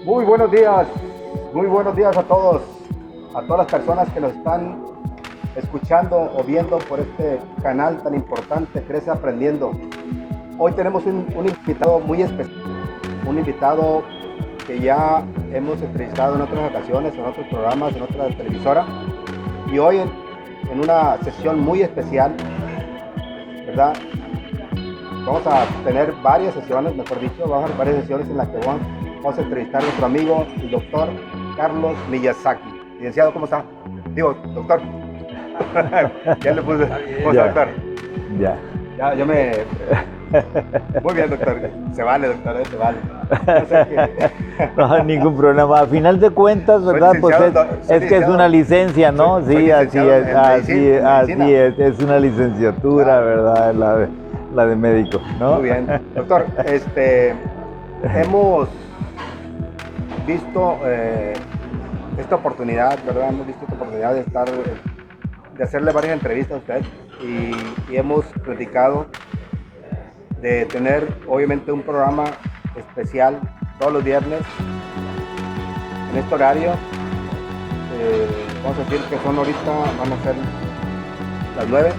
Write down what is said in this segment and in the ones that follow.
Muy buenos días a todas las personas que nos están escuchando o viendo por este canal tan importante, Crece Aprendiendo. Hoy tenemos un invitado muy especial, un invitado que ya hemos entrevistado en otras ocasiones, en otros programas, en otra televisora, y hoy en una sesión muy especial, ¿verdad? Vamos a tener varias sesiones, mejor dicho, vamos a tener varias sesiones en las que vamos a entrevistar a nuestro amigo, el doctor Carlos Miyazaki. Licenciado, ¿cómo está? Digo, doctor. Ya le puse. ¿Cómo está, doctor? Ya, yo me... Muy bien, doctor. Se vale, doctor, se vale. No sé qué... No, ningún problema. A final de cuentas, ¿verdad? Pues es que es una licencia, ¿no? Sí, así es. Es una licenciatura, claro. ¿Verdad? La de médico, ¿no? Muy bien. Doctor, hemos visto esta oportunidad, ¿verdad? Hemos visto esta oportunidad de hacerle varias entrevistas a usted y hemos platicado de tener, obviamente, un programa especial todos los viernes en este horario. Vamos a decir que son ahorita, van a ser las 9.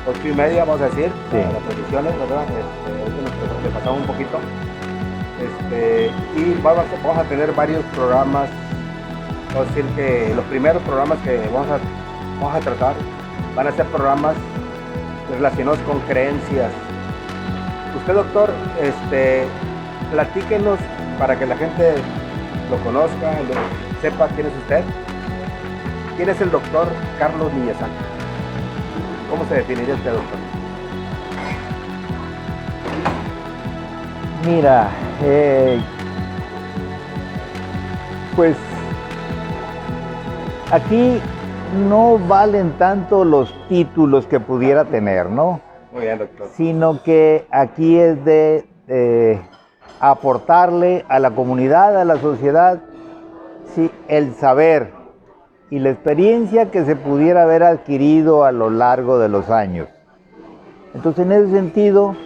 8:30, vamos a decir, sí. Las transmisiones, ¿verdad? Nos pasamos un poquito. Y vamos a tener varios programas. Vamos a decir que los primeros programas que vamos a tratar van a ser programas relacionados con creencias. Usted, doctor, platíquenos para que la gente lo conozca, sepa quién es usted. ¿Quién es el doctor Carlos Miyazaki? ¿Cómo se definiría este doctor? Mira, pues aquí no valen tanto los títulos que pudiera tener, ¿no? Muy bien, doctor. Sino que aquí es de aportarle a la comunidad, a la sociedad, sí, el saber y la experiencia que se pudiera haber adquirido a lo largo de los años. Entonces, en ese sentido,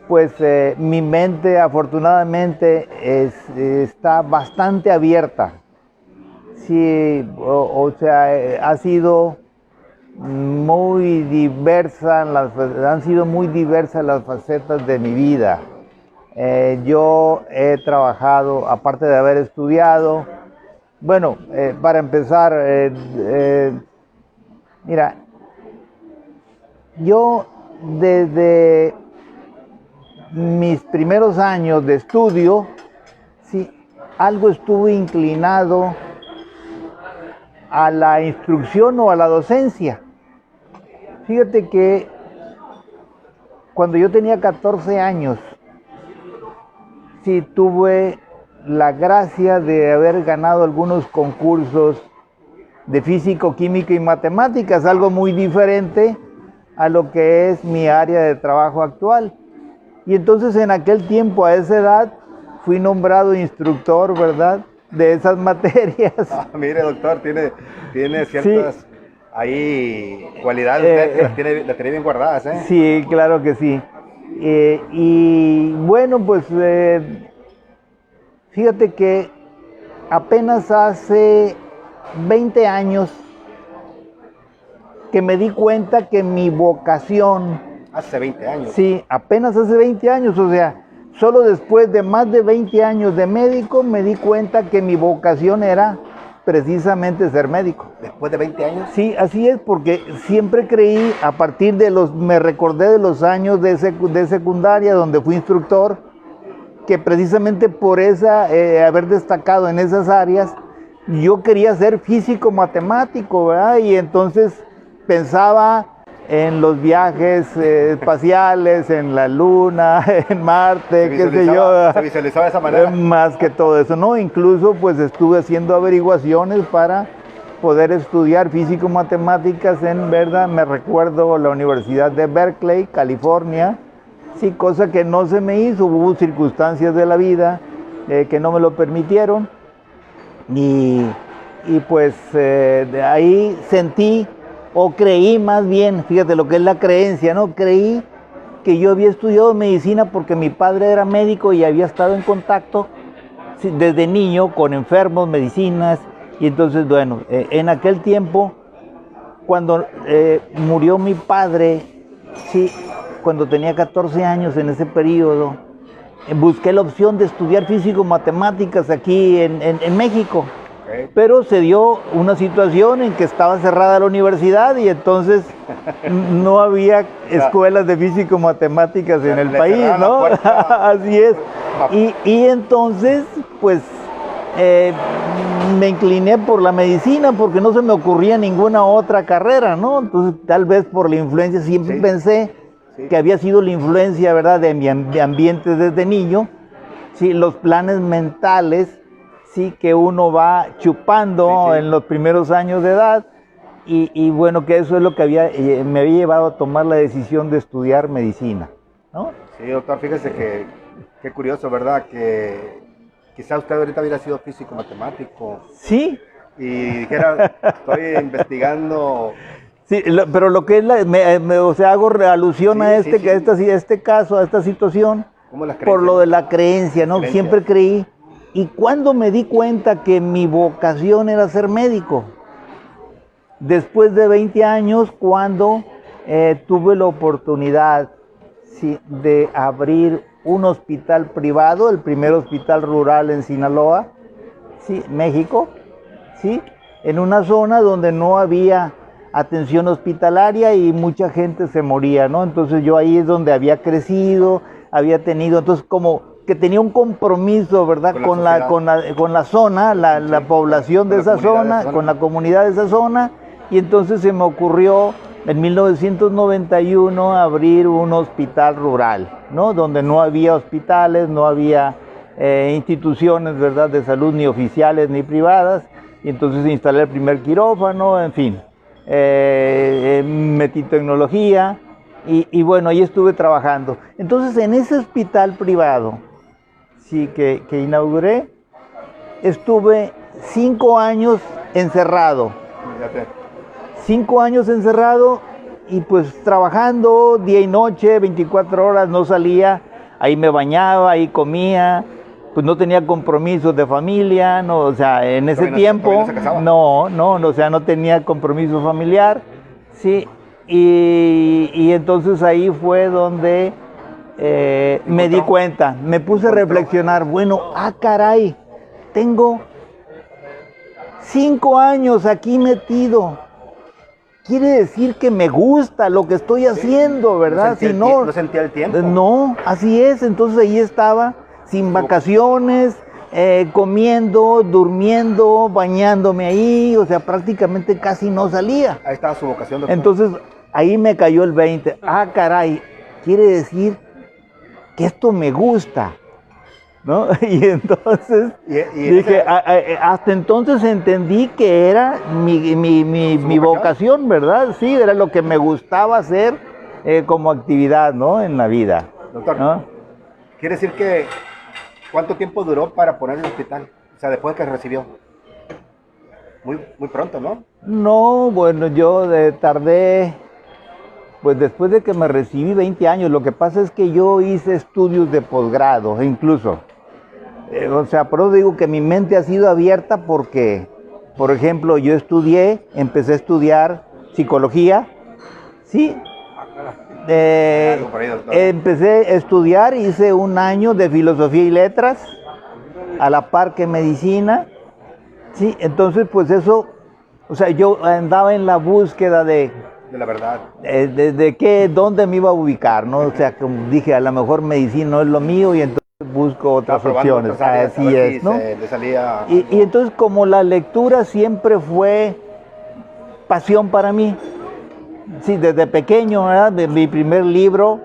pues mi mente afortunadamente está bastante abierta. Sí, o sea, ha sido muy diversa, han sido muy diversas las facetas de mi vida. Yo he trabajado, aparte de haber estudiado, bueno, para empezar, mira, yo desde mis primeros años de estudio, sí, algo estuve inclinado a la instrucción o a la docencia. Fíjate que cuando yo tenía 14 años, sí tuve la gracia de haber ganado algunos concursos de físico, química y matemáticas, algo muy diferente a lo que es mi área de trabajo actual. Y entonces en aquel tiempo, a esa edad, fui nombrado instructor, ¿verdad?, de esas materias. Mire, doctor, tiene ciertas sí. Ahí cualidades que las tiene bien guardadas, ¿eh? Sí, claro que sí. Y bueno, pues fíjate que apenas hace 20 años que me di cuenta que mi vocación... Hace 20 años. Sí, apenas hace 20 años, o sea, solo después de más de 20 años de médico me di cuenta que mi vocación era precisamente ser médico. ¿Después de 20 años? Sí, así es, porque siempre creí, a partir de me recordé de los años de secundaria, donde fui instructor, que precisamente por haber destacado en esas áreas, yo quería ser físico matemático, ¿verdad? Y entonces pensaba en los viajes espaciales, en la Luna, en Marte, qué sé yo. ¿Se visualizaba de esa manera? Más que todo eso, ¿no? Incluso pues estuve haciendo averiguaciones para poder estudiar físico-matemáticas en, ¿verdad? Me recuerdo, la Universidad de Berkeley, California. Sí, cosa que no se me hizo, hubo circunstancias de la vida que no me lo permitieron. Y pues de ahí sentí, o creí más bien, fíjate lo que es la creencia, ¿no? Creí que yo había estudiado medicina porque mi padre era médico y había estado en contacto, sí, desde niño con enfermos, medicinas, y entonces, bueno, en aquel tiempo, cuando murió mi padre, sí, cuando tenía 14 años en ese periodo, busqué la opción de estudiar físico-matemáticas aquí en México. Ok. Pero se dio una situación en que estaba cerrada la universidad y entonces no había escuelas de físico-matemáticas en el Le país, cerraron la ¿no? puerta. Así es. Y entonces, pues, me incliné por la medicina porque no se me ocurría ninguna otra carrera, ¿no? Entonces, tal vez por la influencia, siempre Sí. pensé Sí. que había sido la influencia, ¿verdad?, de mi ambiente desde niño, sí, los planes mentales, sí, que uno va chupando Sí, sí. en los primeros años de edad, y bueno, que eso es lo que me había llevado a tomar la decisión de estudiar medicina, ¿no? Sí, doctor, fíjese que qué curioso, ¿verdad? Que quizá usted ahorita hubiera sido físico matemático Sí, y dijera, estoy investigando. sí, pero lo que es, o sea, hago alusión Sí, a sí, sí. este caso, a esta situación, ¿Cómo las por creencias? lo de la creencia, ¿no? Creencias. Siempre creí, y cuando me di cuenta que mi vocación era ser médico, después de 20 años, cuando tuve la oportunidad, sí, de abrir un hospital privado, el primer hospital rural en Sinaloa, sí, México, sí, en una zona donde no había atención hospitalaria y mucha gente se moría, ¿no? Entonces yo ahí es donde había crecido, había tenido, entonces como que tenía un compromiso, ¿verdad? Con la Con la zona, la Sí, población con de la esa comunidad de esa zona, zona. con la comunidad de esa zona, y entonces se me ocurrió en 1991 abrir un hospital rural, ¿no? Donde no había hospitales, no había instituciones, ¿verdad?, de salud, ni oficiales ni privadas, y entonces instalé el primer quirófano, en fin, metí tecnología, y bueno, ahí estuve trabajando. Entonces, en ese hospital privado, sí, que inauguré, estuve 5 años encerrado. Fíjate. 5 años encerrado y pues trabajando día y noche, 24 horas, no salía, ahí me bañaba, ahí comía, pues no tenía compromisos de familia, no, o sea, en ese ¿Todavía no- tiempo, todavía no se casaba? no, o sea, no tenía compromiso familiar, sí, y entonces ahí fue donde me di cuenta, me puse a reflexionar, bueno, caray, tengo 5 años aquí metido. Quiere decir que me gusta lo que estoy haciendo, ¿verdad? Si no, No sentía el tiempo. no, así es. Entonces ahí estaba, sin vacaciones, comiendo, durmiendo, bañándome ahí, o sea, prácticamente casi no salía. Ahí estaba su vocación, doctor. Entonces ahí me cayó el 20. Caray, quiere decir que esto me gusta, ¿no? Y entonces dije, hasta entonces entendí que era mi vocación, ¿verdad? Sí, era lo que me gustaba hacer como actividad, ¿no? En la vida. Doctor, ¿no? quiere decir que ¿cuánto tiempo duró para poner el hospital? O sea, después que recibió. Muy pronto, ¿no? No, bueno, yo tardé, pues después de que me recibí 20 años, lo que pasa es que yo hice estudios de posgrado, incluso. O sea, por eso digo que mi mente ha sido abierta porque, por ejemplo, yo empecé a estudiar psicología, ¿sí? Algo por ahí, doctor. Empecé a estudiar, hice un año de filosofía y letras, a la par que medicina, ¿sí? Entonces, pues eso, o sea, yo andaba en la búsqueda de la verdad. dónde me iba a ubicar, ¿no? O sea, como dije, a lo mejor medicina no es lo mío y entonces busco otras opciones. Así es, ¿no? Le salía y entonces, como la lectura siempre fue pasión para mí, sí, desde pequeño, ¿verdad? De mi primer libro,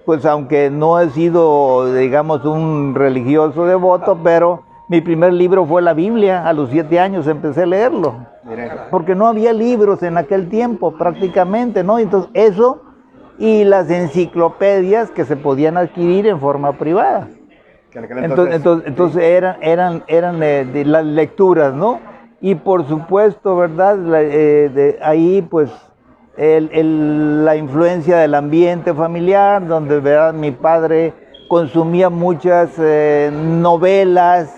pues aunque no he sido, digamos, un religioso devoto, pero mi primer libro fue la Biblia. A los 7 años empecé a leerlo. Mire. Porque no había libros en aquel tiempo prácticamente, ¿no? Entonces eso y las enciclopedias que se podían adquirir en forma privada. Entonces eran de las lecturas, ¿no? Y por supuesto, ¿verdad? Ahí pues la influencia del ambiente familiar, donde, ¿verdad?, mi padre consumía muchas novelas,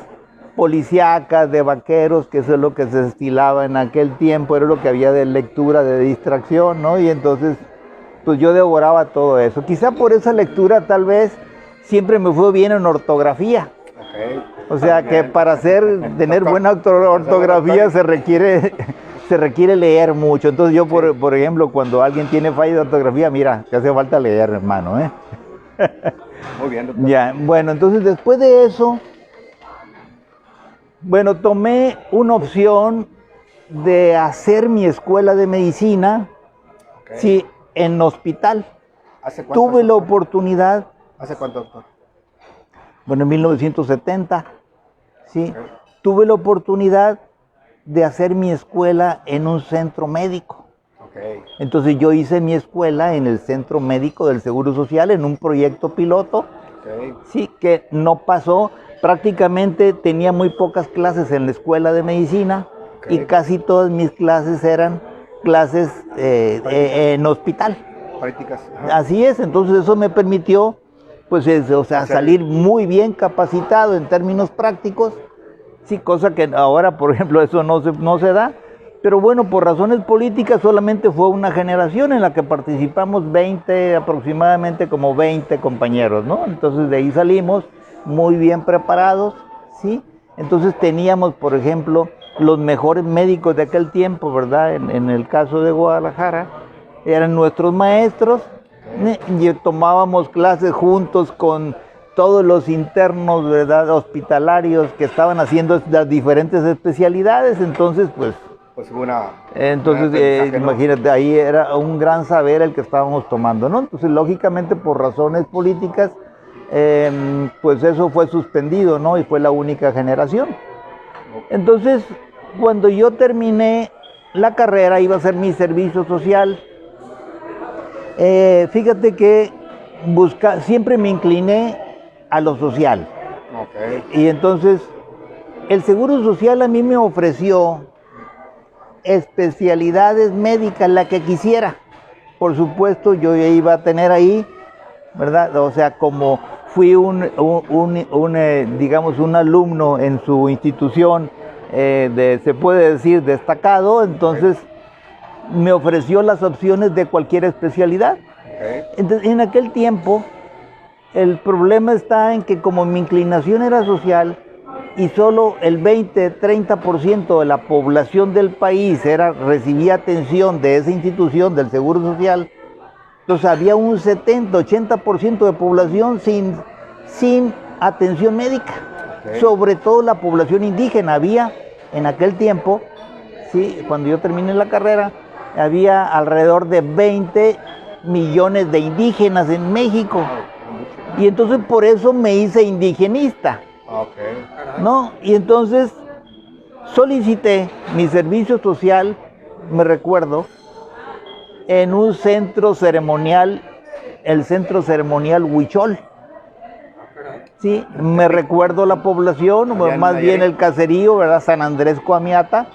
policíacas, de vaqueros, que eso es lo que se estilaba en aquel tiempo, era lo que había de lectura, de distracción, ¿no? Y entonces, pues yo devoraba todo eso. Quizá por esa lectura tal vez siempre me fue bien en ortografía. Ok. O sea que para tener buena ortografía se requiere leer mucho. Entonces yo, por ejemplo, cuando alguien tiene falla de ortografía, mira, te hace falta leer, hermano, ¿eh? Muy bien, doctor. Ya, bueno, entonces después de eso, bueno, tomé una opción de hacer mi escuela de medicina, Okay. sí, en hospital. ¿Hace cuánto, Tuve la doctor? oportunidad, ¿Hace cuánto, doctor? bueno, en 1970, sí, Okay. tuve la oportunidad de hacer mi escuela en un centro médico. Ok. Entonces yo hice mi escuela en el Centro Médico del Seguro Social en un proyecto piloto, Ok. sí, que no pasó. Prácticamente tenía muy pocas clases en la escuela de medicina y casi todas mis clases eran clases en hospital. Prácticas. Ajá. Así es, entonces eso me permitió, pues, o sea, salir muy bien capacitado en términos prácticos. Sí, cosa que ahora, por ejemplo, eso no se da. Pero bueno, por razones políticas solamente fue una generación en la que participamos aproximadamente como 20 compañeros, ¿no? Entonces de ahí salimos muy bien preparados, ¿sí? Entonces teníamos, por ejemplo, los mejores médicos de aquel tiempo, ¿verdad? En el caso de Guadalajara, eran nuestros maestros, y tomábamos clases juntos con todos los internos, ¿verdad?, hospitalarios que estaban haciendo las diferentes especialidades. Entonces, pues hubo una... entonces, aprendizaje, ¿no? imagínate, ahí era un gran saber el que estábamos tomando, ¿no? Entonces, lógicamente, por razones políticas, pues eso fue suspendido, ¿no? Y fue la única generación. Entonces, cuando yo terminé la carrera, iba a hacer mi servicio social. Fíjate que siempre me incliné a lo social. Ok. Y entonces, el Seguro Social a mí me ofreció especialidades médicas, la que quisiera. Por supuesto, yo ya iba a tener ahí, ¿verdad? O sea, como fui digamos, un alumno en su institución, se puede decir, destacado, entonces me ofreció las opciones de cualquier especialidad. Okay. Entonces, en aquel tiempo, el problema está en que como mi inclinación era social y solo el 20-30% de la población del país recibía atención de esa institución del Seguro Social, entonces había un 70-80% de población sin atención médica. Okay. Sobre todo la población indígena. Había en aquel tiempo, ¿sí?, cuando yo terminé la carrera, había alrededor de 20 millones de indígenas en México. Y entonces por eso me hice indigenista. Okay. ¿No? Y entonces solicité mi servicio social, me recuerdo, en un centro ceremonial, el centro ceremonial Huichol. Sí, me recuerdo la población, más bien el caserío, ¿verdad? San Andrés Coamiata,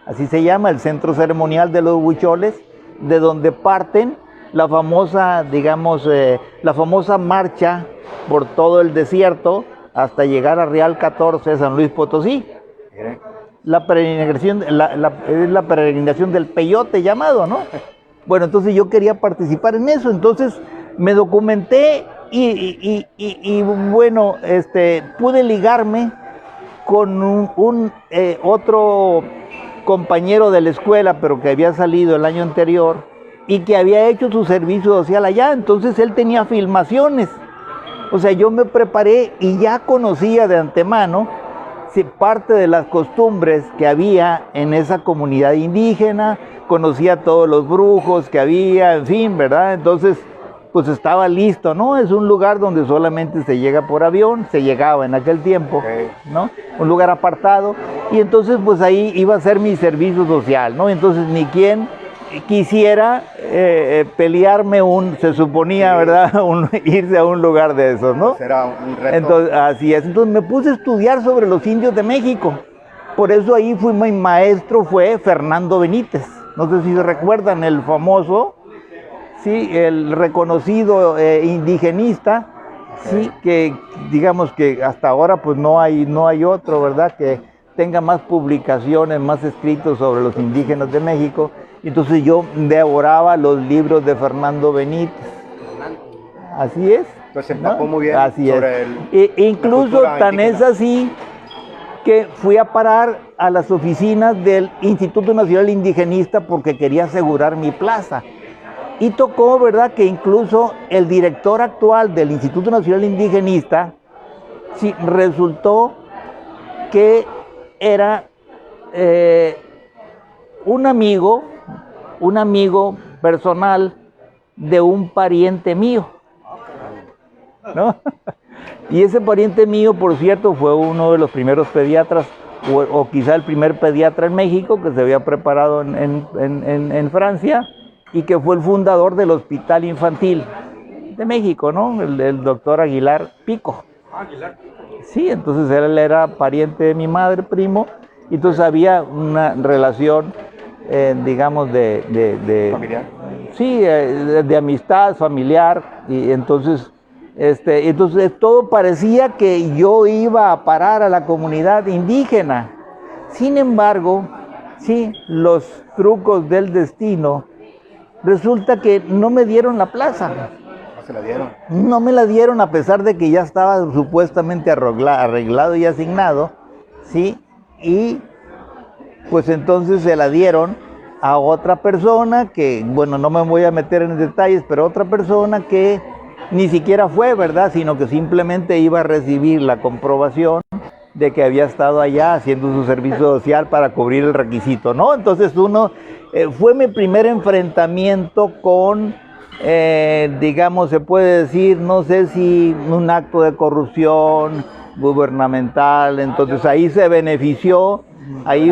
así se llama, el centro ceremonial de los Huicholes, de donde parten la famosa, digamos, la famosa marcha por todo el desierto hasta llegar a Real 14, San Luis Potosí. La peregrinación, es la peregrinación del peyote llamado, ¿no? Bueno, entonces yo quería participar en eso, entonces me documenté y bueno, pude ligarme con otro compañero de la escuela, pero que había salido el año anterior y que había hecho su servicio social allá. Entonces él tenía filmaciones. O sea, yo me preparé y ya conocía de antemano parte de las costumbres que había en esa comunidad indígena, conocía todos los brujos que había, en fin, ¿verdad? Entonces, pues estaba listo, ¿no? Es un lugar donde solamente se llega por avión, se llegaba en aquel tiempo, ¿no? Un lugar apartado, y entonces pues ahí iba a ser mi servicio social, ¿no? Entonces ni quien quisiera pelearme se suponía, sí, ¿verdad? Irse a un lugar de esos, ¿no? Era un reto. Entonces, así es. Entonces me puse a estudiar sobre los indios de México. Por eso ahí mi maestro fue Fernando Benítez. No sé si se recuerdan, el famoso, sí, el reconocido indigenista Sí, que digamos que hasta ahora pues no hay otro, ¿verdad? Que tenga más publicaciones, más escritos sobre los indígenas de México. Entonces yo devoraba los libros de Fernando Benítez. Así es. Entonces se empapó muy bien Así sobre es. la Incluso cultura tan indígena. es así que fui a parar a las oficinas del Instituto Nacional Indigenista porque quería asegurar mi plaza. Y tocó, ¿verdad?, que incluso el director actual del Instituto Nacional Indigenista, sí, resultó que era un amigo personal de un pariente mío, ¿no? Y ese pariente mío, por cierto, fue uno de los primeros pediatras, o quizá el primer pediatra en México, que se había preparado en Francia, y que fue el fundador del Hospital Infantil de México, ¿no? El doctor Aguilar Pico. Aguilar. Sí, entonces él era pariente de mi madre, primo, y entonces había una relación, digamos, Familiar. sí, de amistad familiar, y entonces todo parecía que yo iba a parar a la comunidad indígena. Sin embargo, sí, los trucos del destino, resulta que no me dieron la plaza. No se la dieron. No me la dieron a pesar de que ya estaba supuestamente arreglado y asignado, ¿sí? Y pues entonces se la dieron a otra persona que, bueno, no me voy a meter en detalles, pero otra persona que ni siquiera fue, ¿verdad? Sino que simplemente iba a recibir la comprobación de que había estado allá haciendo su servicio social para cubrir el requisito, ¿no? Entonces fue mi primer enfrentamiento con, digamos, se puede decir, no sé si un acto de corrupción gubernamental, entonces ahí se benefició, ahí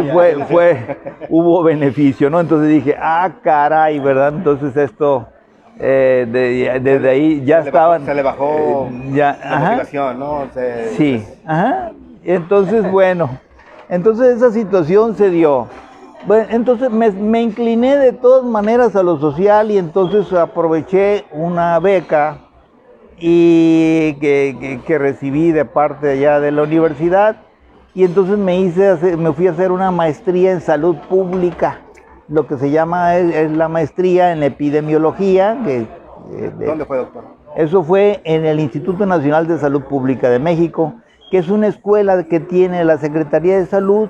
hubo beneficio, ¿no? Entonces dije, caray, ¿verdad? Entonces esto, desde ahí ya estaban... Se le bajó la motivación, ¿no? Sí, ajá. Entonces, bueno, entonces esa situación se dio. Bueno, entonces me incliné de todas maneras a lo social y entonces aproveché una beca y que recibí de parte allá de la universidad y entonces me fui a hacer una maestría en salud pública, lo que se llama es la maestría en epidemiología. ¿Dónde fue, doctor? Eso fue en el Instituto Nacional de Salud Pública de México, que es una escuela que tiene la Secretaría de Salud,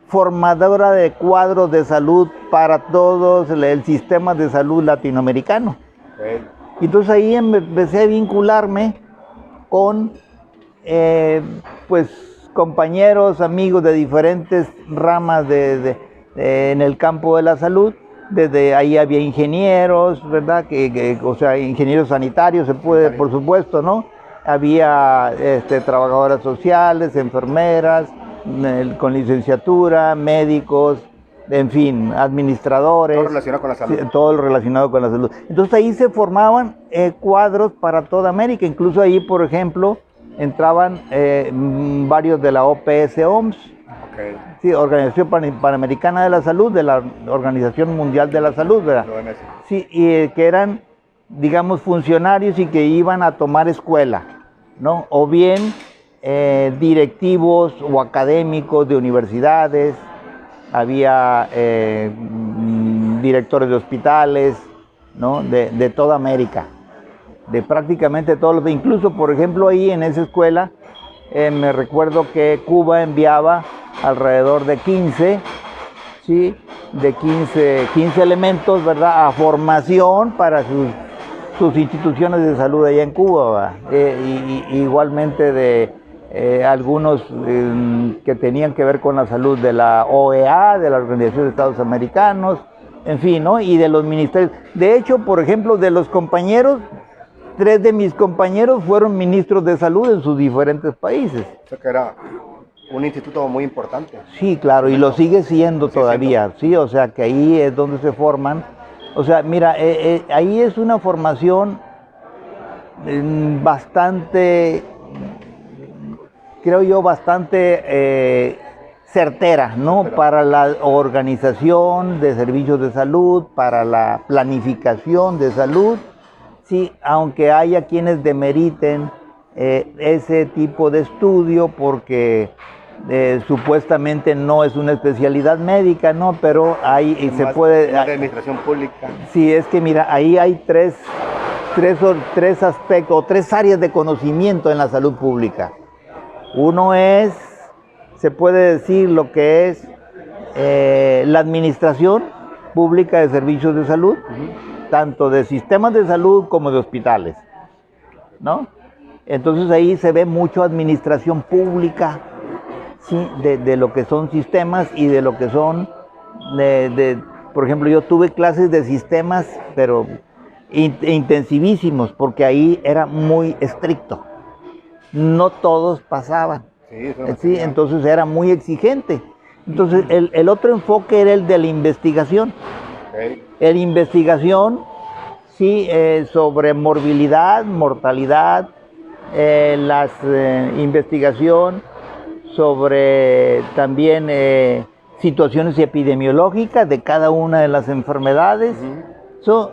formadora de cuadros de salud para todos el sistema de salud latinoamericano. Okay. Y entonces ahí empecé a vincularme con pues compañeros, amigos de diferentes ramas en el campo de la salud. Desde ahí había ingenieros, ¿verdad? O sea, ingenieros sanitarios, se puede, por supuesto, ¿no? Había trabajadoras sociales, enfermeras, con licenciatura, médicos, en fin, administradores. Todo relacionado con la salud. Sí, todo lo relacionado con la salud. Entonces ahí se formaban cuadros para toda América. Incluso ahí, por ejemplo, entraban varios de la OPS-OMS. Okay. Sí, Organización Panamericana de la Salud, de la Organización Mundial de la Salud, ¿verdad? Sí, y que eran, digamos, funcionarios y que iban a tomar escuela, ¿no? O bien directivos o académicos de universidades, había directores de hospitales, ¿no? De toda América, de prácticamente todos los, incluso, por ejemplo, ahí en esa escuela, me recuerdo que Cuba enviaba alrededor de 15 elementos, ¿verdad?, a formación para sus instituciones de salud allá en Cuba, igualmente de algunos que tenían que ver con la salud de la OEA, de la Organización de Estados Americanos, en fin, ¿no? Y de los ministerios. De hecho, por ejemplo, de los compañeros, 3 de mis compañeros fueron ministros de salud en sus diferentes países. O sea que era un instituto muy importante. Sí, claro, y lo sigue siendo todavía, sí, o sea que ahí es donde se forman. O sea, mira, ahí es una formación bastante, creo yo, bastante certera, ¿no? Para la organización de servicios de salud, para la planificación de salud. Sí, aunque haya quienes demeriten ese tipo de estudio porque supuestamente no es una especialidad médica, ¿no? Pero ahí se puede... Más de administración pública. Sí, es que mira, ahí hay tres aspectos, o tres áreas de conocimiento en la salud pública. Uno es, se puede decir lo que es la administración pública de servicios de salud, tanto de sistemas de salud como de hospitales, ¿no? Entonces ahí se ve mucho administración pública, ¿sí? De lo que son sistemas y de lo que son, por ejemplo, yo tuve clases de sistemas, pero intensivísimos, porque ahí era muy estricto. No todos pasaban. Sí, entonces era muy exigente. Entonces el otro enfoque era el de la investigación. La investigación, sí, sobre morbilidad, mortalidad, investigación sobre también situaciones epidemiológicas de cada una de las enfermedades. Esa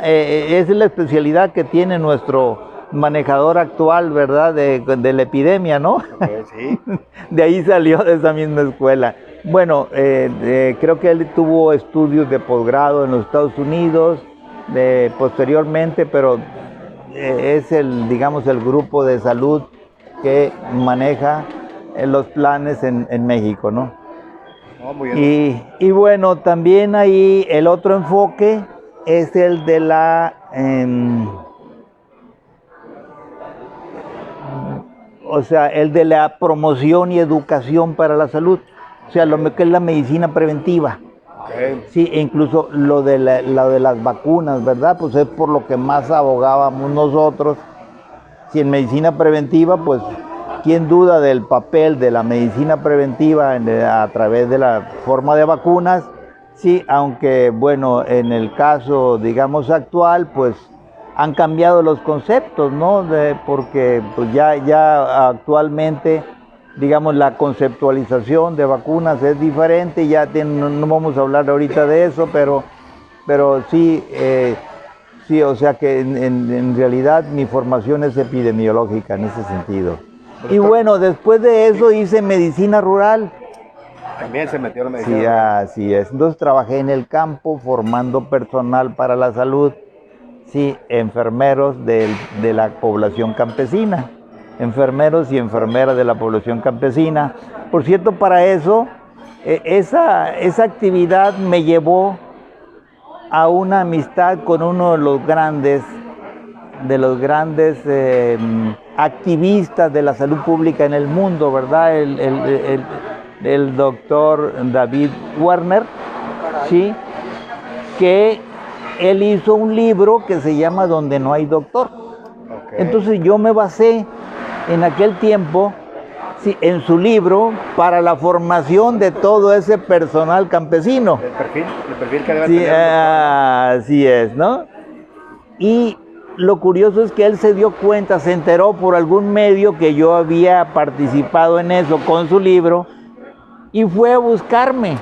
es la especialidad que tiene nuestro manejador actual, ¿verdad? De la epidemia, ¿no? Sí. De ahí salió, de esa misma escuela. Bueno, creo que él tuvo estudios de posgrado en los Estados Unidos, posteriormente, pero es digamos, el grupo de salud que maneja los planes en México, ¿no? Oh, muy bien. Y bueno, también ahí el otro enfoque es el de el de la promoción y educación para la salud, o sea, lo que es la medicina preventiva. Sí, e incluso lo de las vacunas, ¿verdad? Pues es por lo que más abogábamos nosotros. Si en medicina preventiva, pues, ¿quién duda del papel de la medicina preventiva a través de la forma de vacunas? Sí, aunque, bueno, en el caso, digamos, actual, pues, han cambiado los conceptos, ¿no? Porque pues ya actualmente, digamos, la conceptualización de vacunas es diferente, no vamos a hablar ahorita de eso, pero sí, sí, o sea que en realidad mi formación es epidemiológica en ese sentido. Y bueno, después de eso hice medicina rural. También se metió en la medicina. Sí, así es. Entonces trabajé en el campo formando personal para la salud, sí, enfermeros de la población campesina. Enfermeros y enfermeras de la población campesina. Por cierto, para eso, esa actividad me llevó a una amistad con uno de los grandes activistas de la salud pública en el mundo, ¿verdad? El doctor David Werner, ¿sí? Que él hizo un libro que se llama Donde no hay doctor. Entonces yo me basé en aquel tiempo, sí, en su libro para la formación de todo ese personal campesino. El perfil que debe sí, tener. Así es, ¿no? Y lo curioso es que él se dio cuenta, se enteró por algún medio que yo había participado en eso con su libro y fue a buscarme.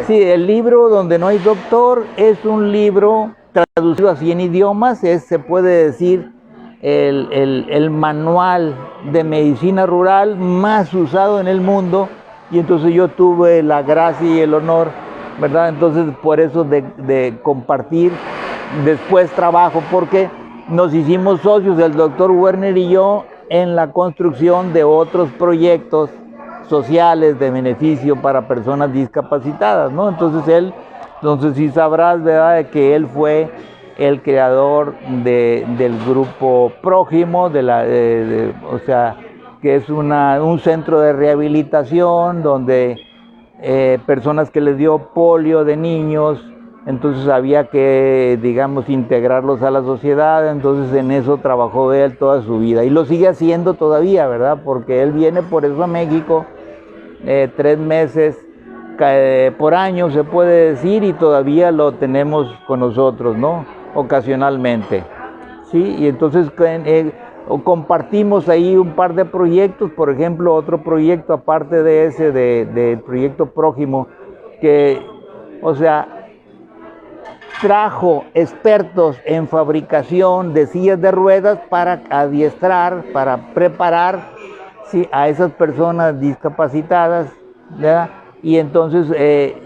Sí, el libro Donde no hay doctor es un libro traducido a 100 idiomas, se puede decir el manual de medicina rural más usado en el mundo, y entonces yo tuve la gracia y el honor, ¿verdad? Entonces por eso de compartir después trabajo, porque nos hicimos socios, el doctor Werner y yo, en la construcción de otros proyectos sociales de beneficio para personas discapacitadas, ¿no? Entonces sí sabrás, ¿verdad?, que él fue el creador del grupo Prójimo, o sea, que es un centro de rehabilitación donde personas que les dio polio de niños, entonces había que, digamos, integrarlos a la sociedad. Entonces en eso trabajó él toda su vida y lo sigue haciendo todavía, ¿verdad? Porque él viene por eso a México 3 meses por año, se puede decir, y todavía lo tenemos con nosotros, ¿no? Ocasionalmente, ¿sí? Y entonces compartimos ahí un par de proyectos. Por ejemplo, otro proyecto aparte de ese, del proyecto Prójimo, que, o sea, trajo expertos en fabricación de sillas de ruedas para adiestrar, para preparar, ¿sí?, a esas personas discapacitadas, ¿verdad? Y entonces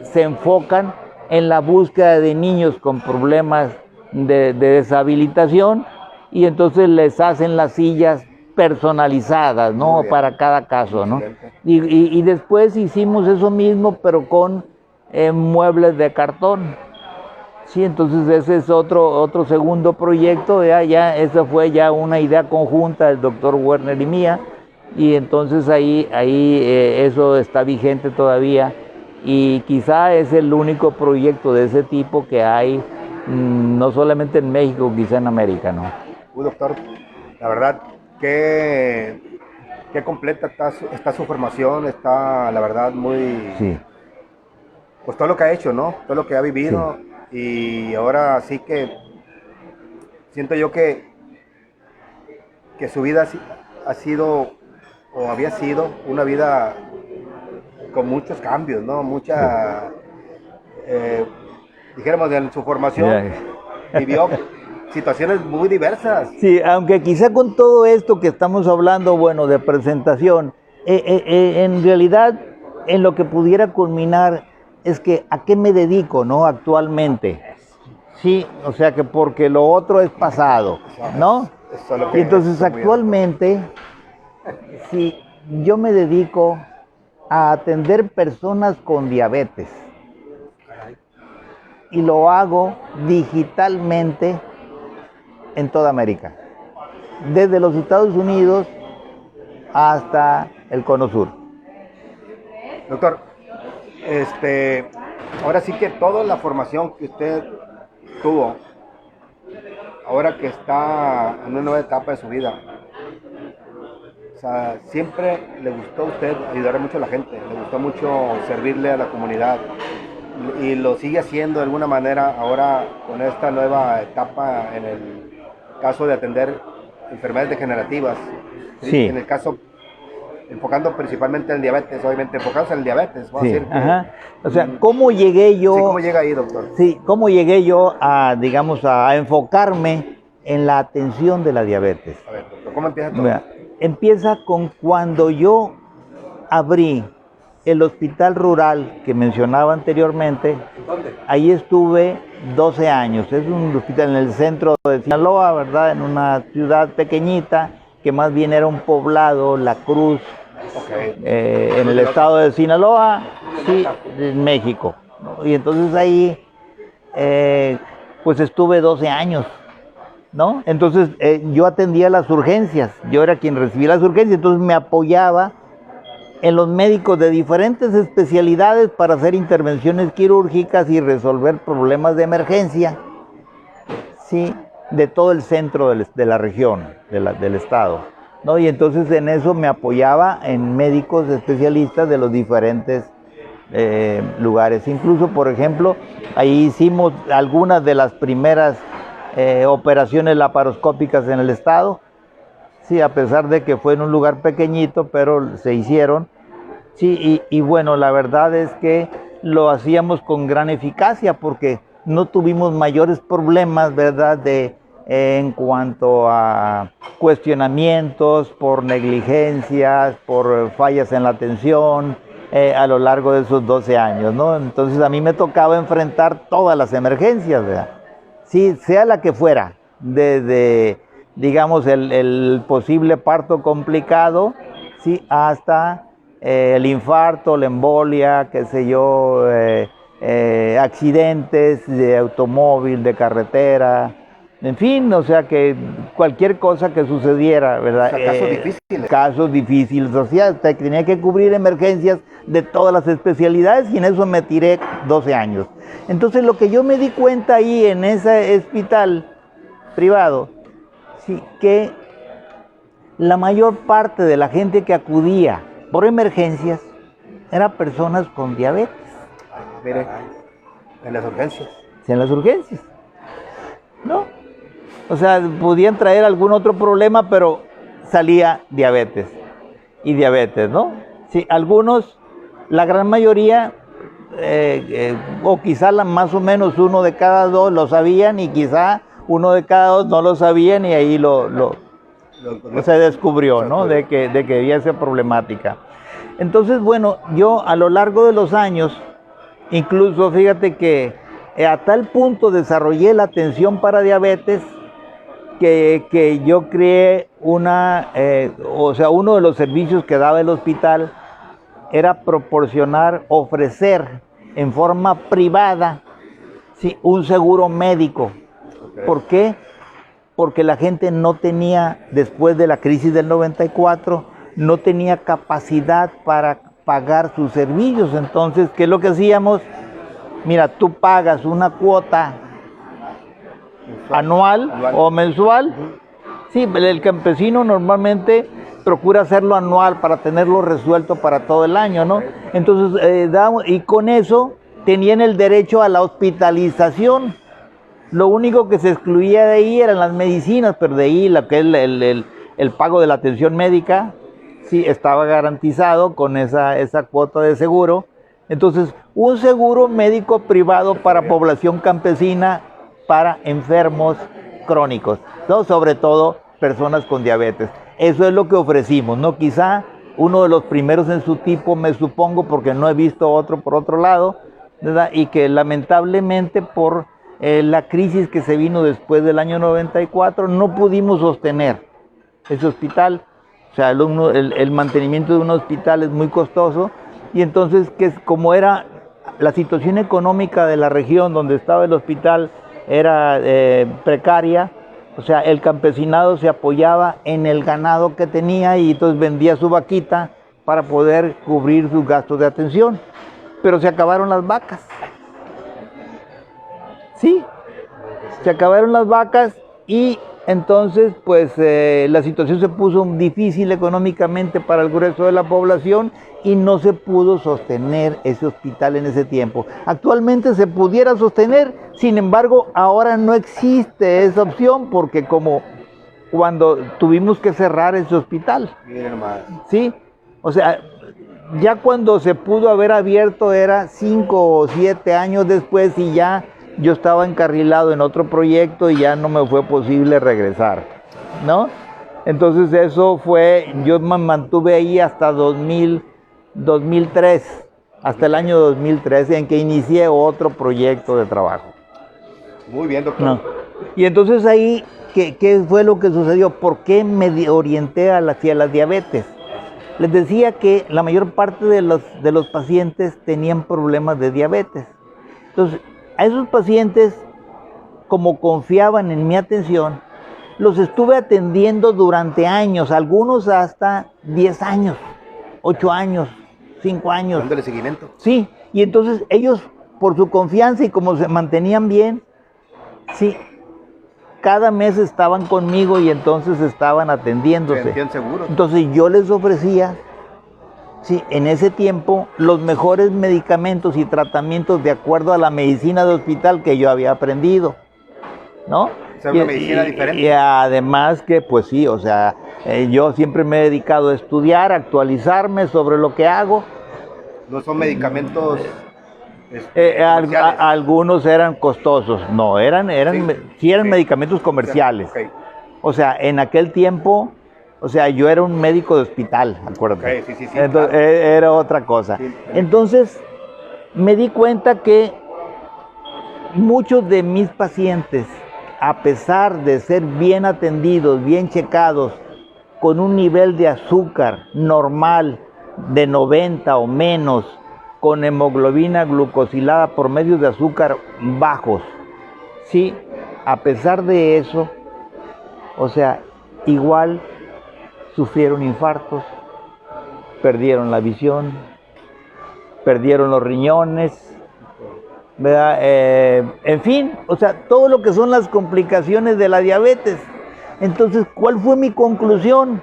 se enfocan en la búsqueda de niños con problemas de deshabilitación, y entonces les hacen las sillas personalizadas, ¿no?, para cada caso, ¿no? Y después hicimos eso mismo, pero con muebles de cartón. Sí, entonces ese es otro segundo proyecto. Esa fue ya una idea conjunta del doctor Werner y mía, y entonces ahí eso está vigente todavía, y quizá es el único proyecto de ese tipo que hay, no solamente en México, quizá en América, ¿no? Doctor, la verdad, qué completa está su formación, está la verdad muy... Sí. Pues todo lo que ha hecho, ¿no? Todo lo que ha vivido, sí. Y ahora sí que siento yo que su vida ha sido o había sido una vida con muchos cambios, ¿no? Dijéramos, en su formación vivió situaciones muy diversas. Sí, aunque quizá con todo esto que estamos hablando, bueno, de presentación, en realidad en lo que pudiera culminar es que a qué me dedico, ¿no?, actualmente. Sí, o sea que porque lo otro es pasado, ¿no? Eso es lo que y entonces actualmente, sí, yo me dedico a atender personas con diabetes. Y lo hago digitalmente en toda América, desde los Estados Unidos hasta el Cono Sur. Doctor, ahora sí que toda la formación que usted tuvo, ahora que está en una nueva etapa de su vida, o sea, siempre le gustó a usted ayudar mucho a la gente, le gustó mucho servirle a la comunidad, y lo sigue haciendo de alguna manera ahora con esta nueva etapa en el caso de atender enfermedades degenerativas. Sí. En el caso, enfocando principalmente en el diabetes, obviamente enfocados en el diabetes. Sí, o sea, ¿cómo llegué yo? Sí, ¿cómo llega ahí, doctor? Sí, ¿cómo llegué yo a, digamos, a enfocarme en la atención de la diabetes? A ver, doctor, ¿cómo empieza todo? Mira, empieza con cuando yo abrí el hospital rural que mencionaba anteriormente. ¿Dónde? Ahí estuve 12 años. Es un hospital en el centro de Sinaloa, ¿verdad? En una ciudad pequeñita, que más bien era un poblado, La Cruz, en el estado de Sinaloa, sí, en México, ¿no? Y entonces ahí, pues estuve 12 años, ¿no? Entonces yo atendía las urgencias, yo era quien recibía las urgencias, entonces me apoyaba en los médicos de diferentes especialidades para hacer intervenciones quirúrgicas y resolver problemas de emergencia, sí, de todo el centro de la región, del estado, ¿no? Y entonces en eso me apoyaba en médicos especialistas de los diferentes lugares. Incluso, por ejemplo, ahí hicimos algunas de las primeras operaciones laparoscópicas en el estado. Sí, a pesar de que fue en un lugar pequeñito, pero se hicieron. Sí, y bueno, la verdad es que lo hacíamos con gran eficacia porque no tuvimos mayores problemas, ¿verdad?, en cuanto a cuestionamientos por negligencias, por fallas en la atención a lo largo de esos 12 años, ¿no? Entonces a mí me tocaba enfrentar todas las emergencias, ¿verdad? Sí, sea la que fuera, desde, digamos, el posible parto complicado, sí, hasta el infarto, la embolia, qué sé yo, accidentes de automóvil, de carretera, en fin, o sea que cualquier cosa que sucediera, ¿verdad? O sea, casos difíciles. Casos difíciles, o sea, tenía que cubrir emergencias de todas las especialidades, y en eso me tiré 12 años. Entonces lo que yo me di cuenta ahí en ese hospital privado, sí, que la mayor parte de la gente que acudía por emergencias eran personas con diabetes. Mire, en las urgencias. En las urgencias, ¿no? O sea, podían traer algún otro problema, pero salía diabetes y diabetes, ¿no? Sí, algunos, la gran mayoría, o quizá más o menos uno de cada dos lo sabían y quizá uno de cada dos no lo sabían y ahí se descubrió, ¿no? De que había esa problemática. Entonces, bueno, yo a lo largo de los años, incluso fíjate que a tal punto desarrollé la atención para diabetes que yo creé uno de los servicios que daba el hospital era ofrecer en forma privada, sí, un seguro médico. Okay. ¿Por qué? Porque la gente no tenía, después de la crisis del 94, no tenía capacidad para pagar sus servicios. Entonces, ¿qué es lo que hacíamos? Mira, tú pagas una cuota anual o mensual. Sí, el campesino normalmente procura hacerlo anual para tenerlo resuelto para todo el año, ¿no? Entonces, y con eso tenían el derecho a la hospitalización. Lo único que se excluía de ahí eran las medicinas, pero de ahí lo que es el pago de la atención médica, sí, estaba garantizado con esa cuota de seguro. Entonces, un seguro médico privado para población campesina, para enfermos crónicos, ¿no? Sobre todo personas con diabetes. Eso es lo que ofrecimos, ¿no? Quizá uno de los primeros en su tipo, me supongo, porque no he visto otro por otro lado, ¿verdad? Y que lamentablemente por la crisis que se vino después del año 94, no pudimos sostener ese hospital. O sea, el mantenimiento de un hospital es muy costoso, y entonces, como era la situación económica de la región donde estaba el hospital era precaria, o sea, el campesinado se apoyaba en el ganado que tenía y entonces vendía su vaquita para poder cubrir sus gastos de atención. Pero se acabaron las vacas. Sí, se acabaron las vacas y entonces pues la situación se puso difícil económicamente para el grueso de la población y no se pudo sostener ese hospital en ese tiempo. Actualmente se pudiera sostener, sin embargo ahora no existe esa opción porque como cuando tuvimos que cerrar ese hospital. Sí, o sea, ya cuando se pudo haber abierto era 5 o 7 años después y ya yo estaba encarrilado en otro proyecto y ya no me fue posible regresar, ¿no? Entonces eso fue, yo me mantuve ahí hasta 2003, hasta el año 2013 en que inicié otro proyecto de trabajo. Muy bien, doctor. No. Y entonces ahí, ¿qué fue lo que sucedió? ¿Por qué me orienté hacia la diabetes? Les decía que la mayor parte de los pacientes tenían problemas de diabetes. Entonces, a esos pacientes, como confiaban en mi atención, los estuve atendiendo durante años, algunos hasta 10 años, 8 años, 5 años. ¿Dándole seguimiento? Sí, y entonces ellos, por su confianza y como se mantenían bien, sí, cada mes estaban conmigo y entonces estaban atendiéndose. Sentían seguros. Entonces yo les ofrecía, sí, en ese tiempo, los mejores medicamentos y tratamientos de acuerdo a la medicina de hospital que yo había aprendido, ¿no? O sea, una medicina diferente. Y además que, pues sí, o sea, yo siempre me he dedicado a estudiar, a actualizarme sobre lo que hago. ¿No son medicamentos algunos eran costosos, no, sí eran medicamentos comerciales. Okay. O sea, en aquel tiempo, o sea, yo era un médico de hospital, acuérdate. Okay, sí, entonces, claro. Era otra cosa. Sí. Entonces, me di cuenta que muchos de mis pacientes, a pesar de ser bien atendidos, bien checados, con un nivel de azúcar normal de 90 o menos, con hemoglobina glucosilada por medio de azúcar bajos, sí, a pesar de eso, o sea, igual sufrieron infartos, perdieron la visión, perdieron los riñones, ¿verdad? En fin, o sea, todo lo que son las complicaciones de la diabetes. Entonces, ¿cuál fue mi conclusión?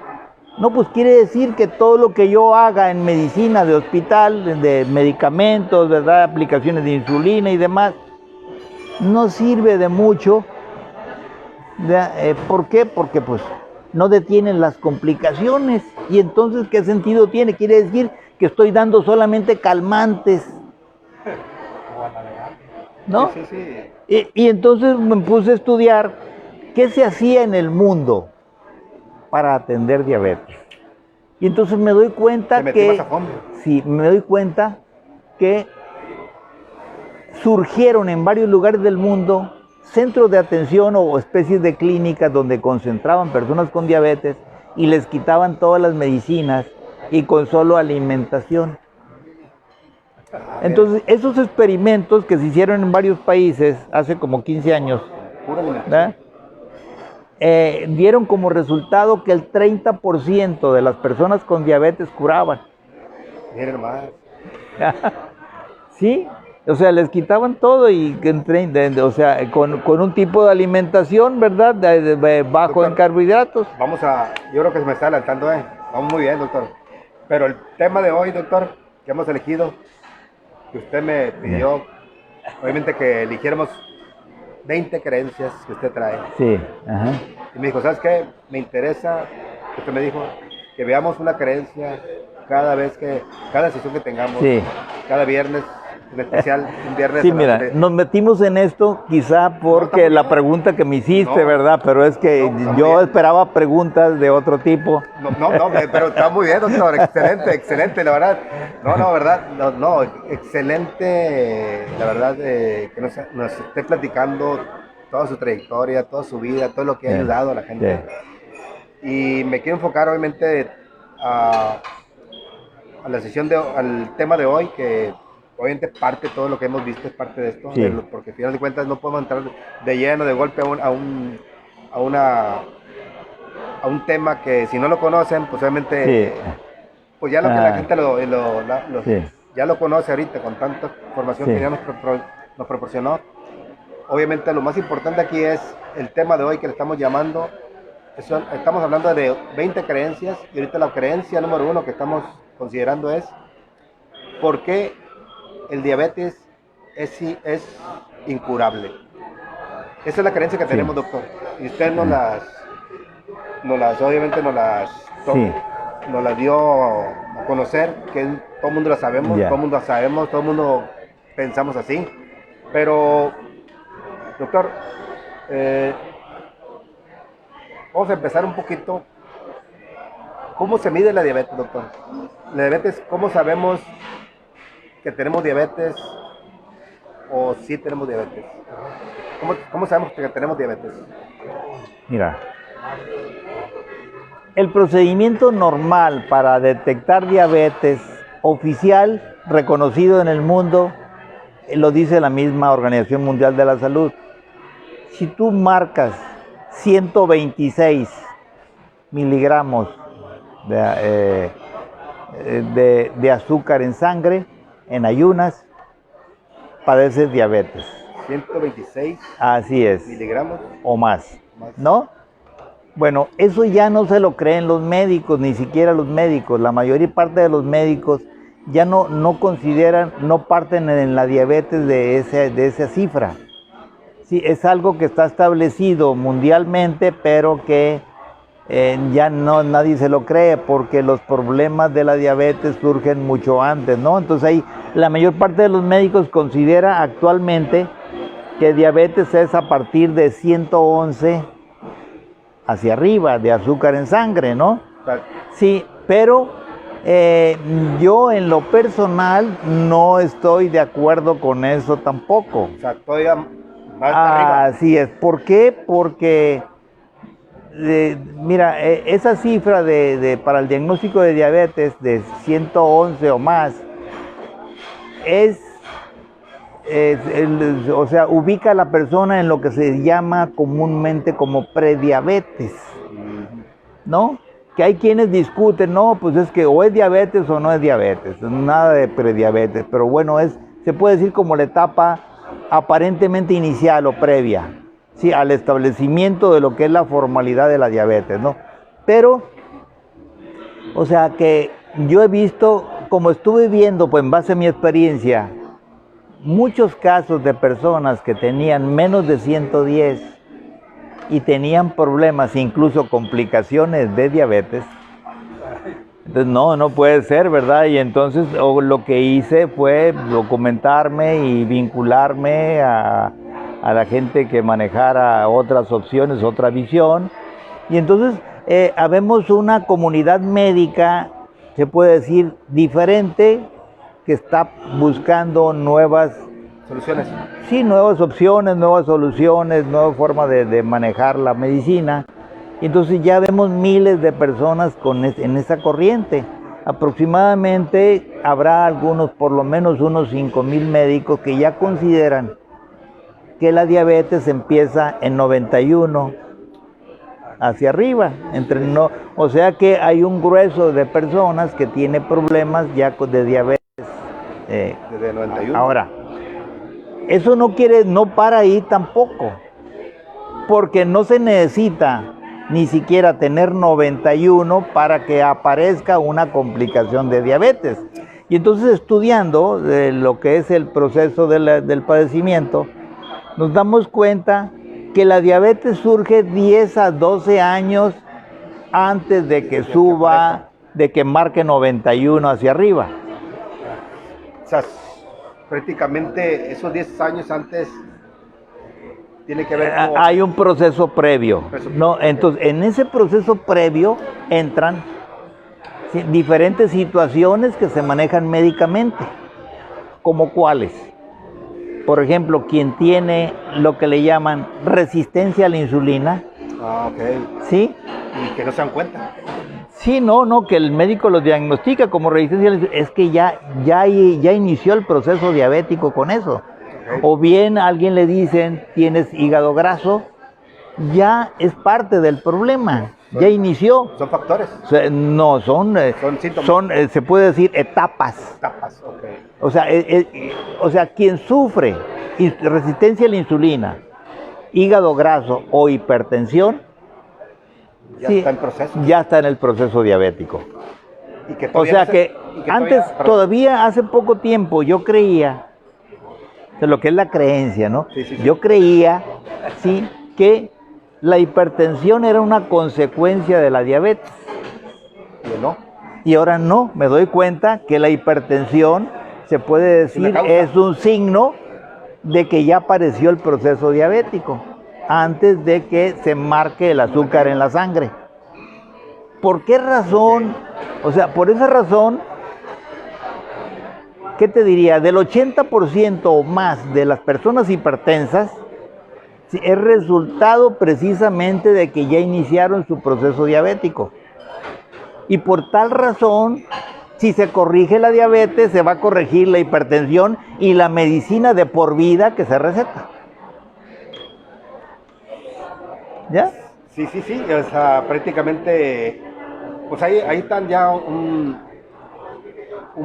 No, pues quiere decir que todo lo que yo haga en medicina de hospital, de medicamentos, ¿verdad? Aplicaciones de insulina y demás, no sirve de mucho. ¿Por qué? Porque pues no detienen las complicaciones. Y entonces, ¿qué sentido tiene? Quiere decir que estoy dando solamente calmantes ¿no? Sí, sí, sí. Y entonces me puse a estudiar qué se hacía en el mundo para atender diabetes. Y entonces me doy cuenta Te metí más que, a fondo. sí, me doy cuenta que surgieron en varios lugares del mundo centros de atención o especies de clínicas donde concentraban personas con diabetes y les quitaban todas las medicinas y con solo alimentación. Entonces, esos experimentos que se hicieron en varios países hace como 15 años, Pura alimentación. ¿verdad? Dieron como resultado que el 30% de las personas con diabetes curaban. Miren más. Sí, o sea, les quitaban todo y o sea, con un tipo de alimentación, ¿verdad? Bajo en carbohidratos. Vamos a, yo creo que se me está adelantando, vamos muy bien, doctor. Pero el tema de hoy, doctor, que hemos elegido, que usted me pidió, obviamente que eligiéramos 20 creencias que usted trae. Sí, ajá. Y me dijo, ¿sabes qué? Me interesa, usted me dijo, que veamos una creencia cada sesión que tengamos, Sí. cada viernes, en especial un viernes. Sí, mira, nos metimos en esto quizá porque la pregunta que me hiciste, ¿verdad? Pero es que yo esperaba preguntas de otro tipo. No, pero está muy bien, doctor, excelente, la verdad. Excelente, la verdad, que nos esté platicando toda su trayectoria, toda su vida, todo lo que ha ayudado a la gente. Y me quiero enfocar, obviamente, a la sesión, al tema de hoy, que obviamente parte de todo lo que hemos visto es parte de esto, porque al final de cuentas no podemos entrar de lleno, de golpe a un tema que si no lo conocen, pues obviamente, pues ya lo que la gente ya lo conoce ahorita con tanta información que ya nos proporcionó. Obviamente lo más importante aquí es el tema de hoy que le estamos llamando, estamos hablando de 20 creencias y ahorita la creencia número 1 que estamos considerando es ¿por qué el diabetes es incurable? Esa es la creencia que tenemos, doctor. Y usted obviamente nos las dio a conocer, que todo el mundo la sabemos, todo el mundo pensamos así. Pero, doctor, vamos a empezar un poquito. ¿Cómo se mide la diabetes, doctor? La diabetes, ¿cómo sabemos que tenemos diabetes o si tenemos diabetes? ¿Cómo sabemos que tenemos diabetes? Mira, el procedimiento normal para detectar diabetes oficial, reconocido en el mundo, lo dice la misma Organización Mundial de la Salud. Si tú marcas 126 miligramos de azúcar en sangre, en ayunas, padeces diabetes. 126 Así es. miligramos o más, ¿no? Bueno, eso ya no se lo creen los médicos, ni siquiera los médicos. La mayoría parte de los médicos ya no consideran, no parten en la diabetes de esa cifra. Sí, es algo que está establecido mundialmente, pero que ya nadie se lo cree porque los problemas de la diabetes surgen mucho antes, ¿no? Entonces ahí la mayor parte de los médicos considera actualmente que diabetes es a partir de 111 hacia arriba de azúcar en sangre, ¿no? Sí, pero yo en lo personal no estoy de acuerdo con eso tampoco. O sea, todavía más arriba. Así es. ¿Por qué? Porque mira, esa cifra para el diagnóstico de diabetes de 111 o más o sea, ubica a la persona en lo que se llama comúnmente como prediabetes, ¿no? Que hay quienes discuten, no, pues es que o es diabetes o no es diabetes, nada de prediabetes, pero bueno, se puede decir como la etapa aparentemente inicial o previa, sí, al establecimiento de lo que es la formalidad de la diabetes, ¿no? Pero, o sea que yo he visto, como estuve viendo, pues en base a mi experiencia, muchos casos de personas que tenían menos de 110 y tenían problemas, incluso complicaciones de diabetes, Entonces, no, no puede ser, ¿verdad? Y entonces lo que hice fue documentarme y vincularme a la gente que manejara otras opciones, otra visión. Y entonces habemos una comunidad médica, se puede decir, diferente, que está buscando nuevas Soluciones. sí, nuevas opciones, nuevas soluciones, nueva forma de manejar la medicina. Y entonces ya vemos miles de personas en esa corriente. Aproximadamente habrá algunos, por lo menos unos 5,000 médicos que ya consideran que la diabetes empieza en 91 hacia arriba. O sea que hay un grueso de personas que tiene problemas ya de diabetes. Desde 91. Ahora, eso no para ahí tampoco, porque no se necesita ni siquiera tener 91 para que aparezca una complicación de diabetes. Y entonces estudiando lo que es el proceso del padecimiento, nos damos cuenta que la diabetes surge 10 a 12 años antes de que suba, de que marque 91 hacia arriba. O sea, prácticamente esos 10 años antes tiene que ver con... Hay un proceso previo. No, entonces, en ese proceso previo entran diferentes situaciones que se manejan médicamente. ¿Como cuáles? Por ejemplo, quien tiene lo que le llaman resistencia a la insulina. Ah, ok. ¿Sí? Y que no se dan cuenta. Sí, no, que el médico los diagnostica como resistencia a la insulina. Es que ya inició el proceso diabético con eso. Okay. O bien a alguien le dicen, tienes hígado graso, ya es parte del problema, ya inició. ¿Son factores? No, son síntomas. Se puede decir etapas. Etapas, ok. O sea, quien sufre resistencia a la insulina, hígado graso o hipertensión, ya está en proceso. Ya está en el proceso diabético. ¿Y que o sea que antes, todavía hace poco tiempo, yo creía, de lo que es la creencia, ¿no? Sí. Yo creía, sí, que la hipertensión era una consecuencia de la diabetes. ¿Y no? Y ahora no, me doy cuenta que la hipertensión, se puede decir, es un signo de que ya apareció el proceso diabético, antes de que se marque el azúcar en la sangre. ¿Por qué razón? O sea, por esa razón, ¿qué te diría? Del 80% o más de las personas hipertensas es resultado precisamente de que ya iniciaron su proceso diabético. Y por tal razón, si se corrige la diabetes, se va a corregir la hipertensión y la medicina de por vida que se receta. ¿Ya? Sí. O sea, prácticamente, pues ahí están ya un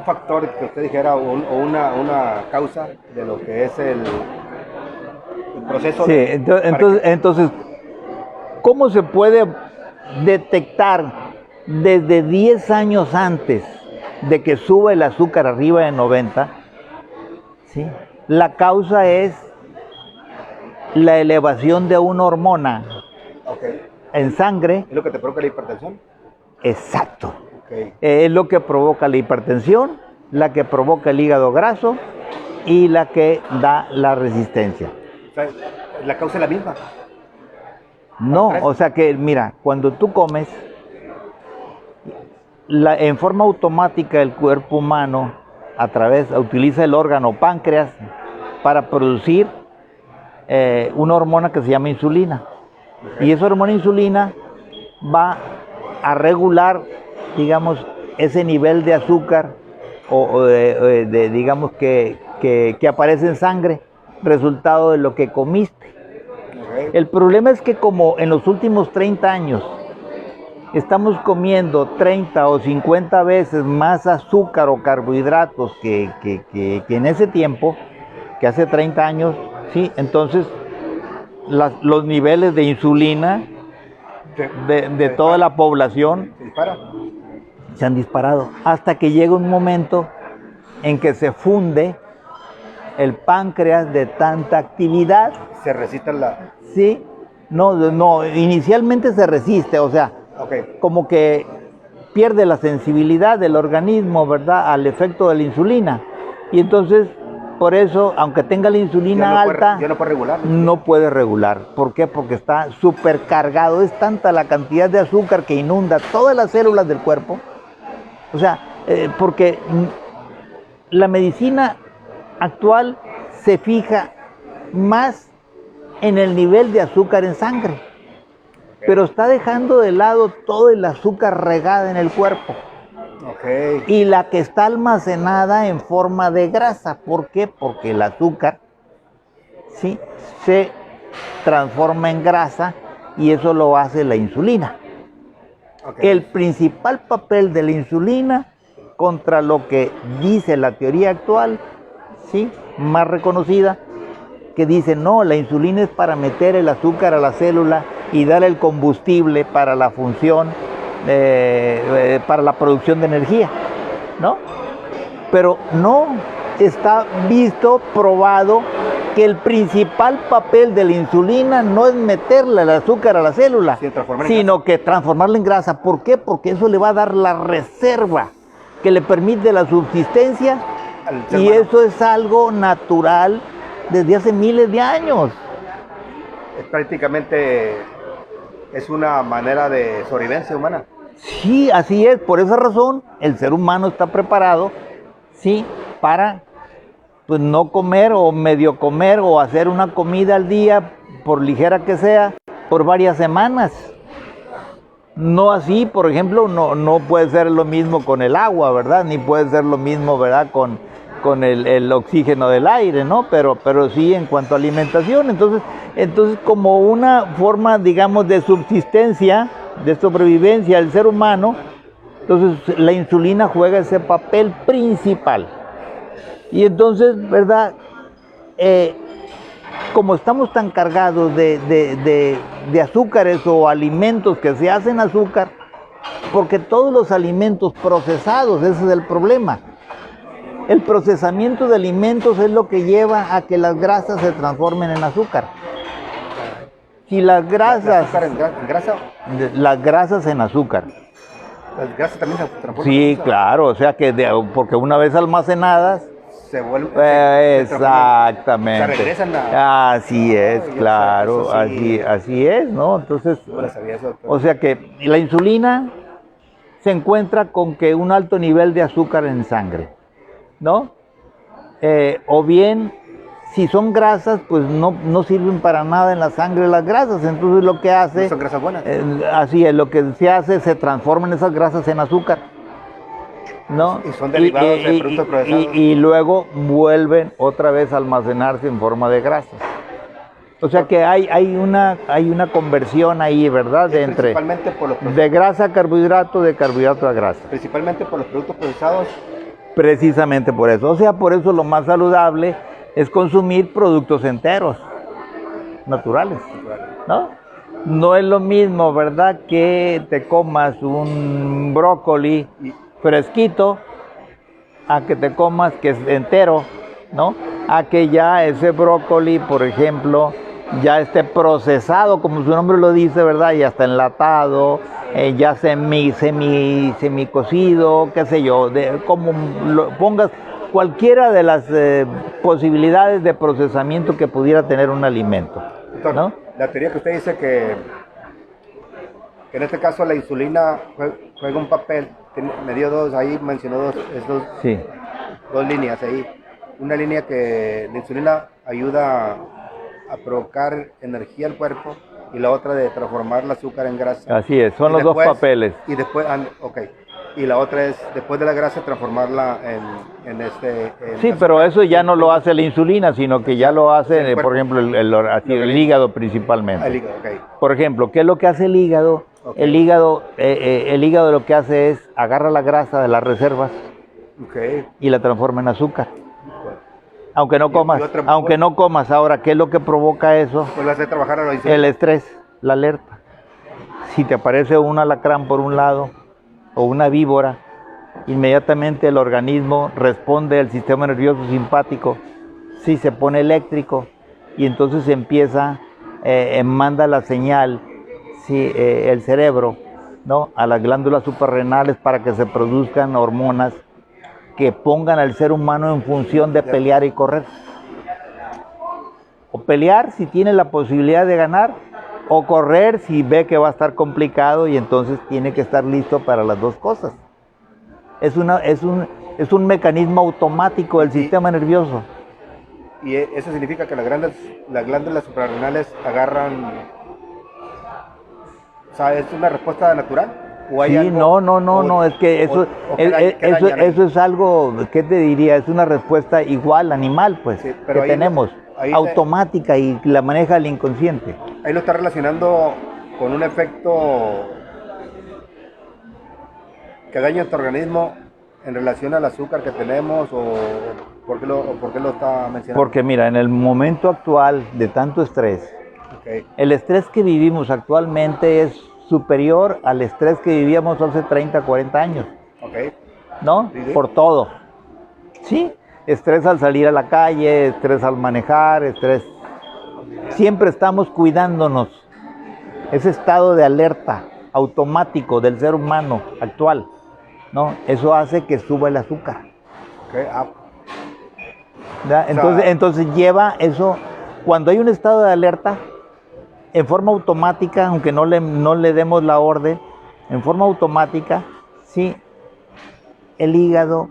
factor que usted dijera, o una causa de lo que es el proceso. Sí, entonces, ¿cómo se puede detectar desde 10 años antes de que suba el azúcar arriba de 90? ¿Sí? La causa es la elevación de una hormona en sangre. ¿Es lo que te provoca la hipertensión? Exacto. Es lo que provoca la hipertensión, la que provoca el hígado graso y la que da la resistencia. O sea, ¿la causa es la misma? No, o sea que, mira, cuando tú comes, en forma automática el cuerpo humano utiliza el órgano páncreas para producir una hormona que se llama insulina. Y esa hormona insulina va a regular, digamos, ese nivel de azúcar digamos que aparece en sangre, resultado de lo que comiste. El problema es que como en los últimos 30 años estamos comiendo 30 o 50 veces más azúcar o carbohidratos que en ese tiempo, que hace 30 años, ¿sí? Entonces los niveles de insulina de toda la población se han disparado, hasta que llega un momento en que se funde el páncreas de tanta actividad. Se resiste la... Sí, no, inicialmente se resiste, o sea, como que pierde la sensibilidad del organismo, ¿verdad?, al efecto de la insulina. Y entonces, por eso, aunque tenga la insulina alta, ya no puede regular. No puede regular. ¿Por qué? Porque está supercargado. Es tanta la cantidad de azúcar que inunda todas las células del cuerpo. O sea, porque la medicina actual se fija más en el nivel de azúcar en sangre, pero está dejando de lado todo el azúcar regada en el cuerpo. Y la que está almacenada en forma de grasa. ¿Por qué? Porque el azúcar, ¿sí?, se transforma en grasa y eso lo hace la insulina. El principal papel de la insulina, contra lo que dice la teoría actual, ¿sí?, más reconocida, que dice, no, la insulina es para meter el azúcar a la célula y dar el combustible para la función, para la producción de energía, ¿no? Pero no está visto, probado, que el principal papel de la insulina no es meterle el azúcar a la célula, sino que transformarla en grasa. ¿Por qué? Porque eso le va a dar la reserva que le permite la subsistencia, y eso es algo natural desde hace miles de años. Prácticamente es una manera de sobrevivencia humana. Sí, así es. Por esa razón el ser humano está preparado, sí, para pues no comer o medio comer o hacer una comida al día, por ligera que sea, por varias semanas. No así, por ejemplo, no puede ser lo mismo con el agua, ¿verdad? Ni puede ser lo mismo, ¿verdad?, con el oxígeno del aire, ¿no? Pero sí en cuanto a alimentación. Entonces como una forma, digamos, de subsistencia, de sobrevivencia del ser humano, entonces la insulina juega ese papel principal. Y entonces, ¿verdad?, como estamos tan cargados de azúcares o alimentos que se hacen azúcar, porque todos los alimentos procesados, ese es el problema. El procesamiento de alimentos es lo que lleva a que las grasas se transformen en azúcar. Si las grasas... ¿En grasa? Las grasas en azúcar. ¿Las grasas también se transforman? Sí, claro, o sea que porque una vez almacenadas, se vuelven... exactamente. Se regresan a... Así es, claro, sí. así es, ¿no? Entonces, o sea que la insulina se encuentra con que un alto nivel de azúcar en sangre, ¿no? O bien, si son grasas, pues no sirven para nada en la sangre las grasas. Entonces lo que hace... ¿Son grasas buenas? Así es, lo que se hace, se transforman esas grasas en azúcar, ¿no? Y son derivados de productos procesados. Y luego vuelven otra vez a almacenarse en forma de grasas. O sea que hay una conversión ahí, ¿verdad? Principalmente por los de grasa a carbohidrato, de carbohidrato a grasa. Principalmente por los productos procesados. Precisamente por eso. O sea, por eso lo más saludable es consumir productos enteros, naturales, ¿no? No es lo mismo, ¿verdad?, que te comas un brócoli fresquito a que te comas que es entero, ¿no? A que ya ese brócoli, por ejemplo, ya esté procesado, como su nombre lo dice, ¿verdad? Ya está enlatado, ya semicocido, qué sé yo, como lo pongas, cualquiera de las posibilidades de procesamiento que pudiera tener un alimento, Doctor, ¿no? La teoría que usted dice que en este caso la insulina juega un papel, me dio dos, ahí mencionó dos líneas ahí. Una línea que la insulina ayuda a provocar energía al cuerpo y la otra de transformar el azúcar en grasa. Así es, son los dos papeles. Y después, y la otra es, después de la grasa, transformarla en sí, pero eso ya no lo hace la insulina, sino que ya lo hace, por ejemplo, el hígado principalmente. El hígado, okay. Por ejemplo, ¿qué es lo que hace el hígado? Okay. El hígado lo que hace es agarra la grasa de las reservas y la transforma en azúcar. Aunque no comas, ahora, ¿qué es lo que provoca eso? Pues hace trabajar a la insulina. El estrés, la alerta. Si te aparece un alacrán por un lado o una víbora, inmediatamente el organismo responde al sistema nervioso simpático, sí, se pone eléctrico y entonces empieza, manda la señal, sí, el cerebro, ¿no? A las glándulas suprarrenales para que se produzcan hormonas que pongan al ser humano en función de pelear y correr. O pelear si tiene la posibilidad de ganar, o correr si ve que va a estar complicado y entonces tiene que estar listo para las dos cosas. Es un mecanismo automático del sistema nervioso. ¿Y eso significa que las glándulas suprarrenales agarran, o sea, es una respuesta natural? ¿O hay Sí, algo, no, es que eso, eso es algo, ¿qué te diría? Es una respuesta igual, animal, pues, sí, que tenemos, automática y la maneja el inconsciente. Ahí lo está relacionando con un efecto que daña tu organismo en relación al azúcar que tenemos, o por qué lo está mencionando? Porque mira, en el momento actual de tanto estrés, okay, el estrés que vivimos actualmente es superior al estrés que vivíamos hace 30, 40 años. okay, ¿No? Sí, sí. Por todo. Sí, estrés al salir a la calle, estrés al manejar, estrés. Siempre estamos cuidándonos. Ese estado de alerta automático del ser humano actual, ¿no? Eso hace que suba el azúcar. okay. Entonces lleva eso, cuando hay un estado de alerta, en forma automática, aunque no le demos la orden, en forma automática, sí, el hígado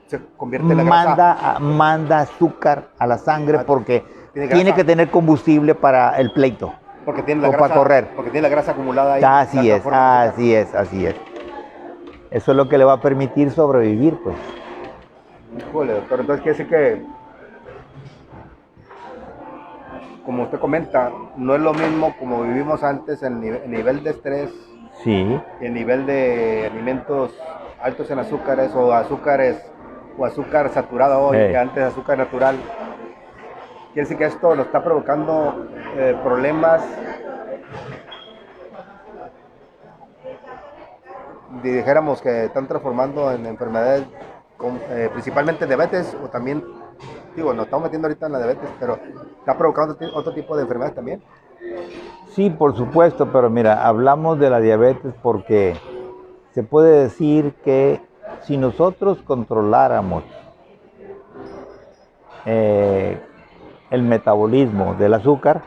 Se convierte en la grasa. manda azúcar a la sangre porque tiene que tener combustible para el pleito. Porque tiene la o grasa, para correr. Porque tiene la grasa acumulada ahí. Así es. Eso es lo que le va a permitir sobrevivir, pues. Híjole, doctor, entonces quiere decir que, como usted comenta, no es lo mismo como vivimos antes, el nivel de estrés, Sí. y el nivel de alimentos altos en azúcares o azúcar saturado hoy, que antes azúcar natural. Quiere decir que esto nos está provocando problemas, dijéramos que están transformando en enfermedades, principalmente diabetes, o también, nos estamos metiendo ahorita en la diabetes, pero está provocando otro tipo de enfermedades también. Sí, por supuesto, pero mira, hablamos de la diabetes porque se puede decir que si nosotros controláramos el metabolismo del azúcar,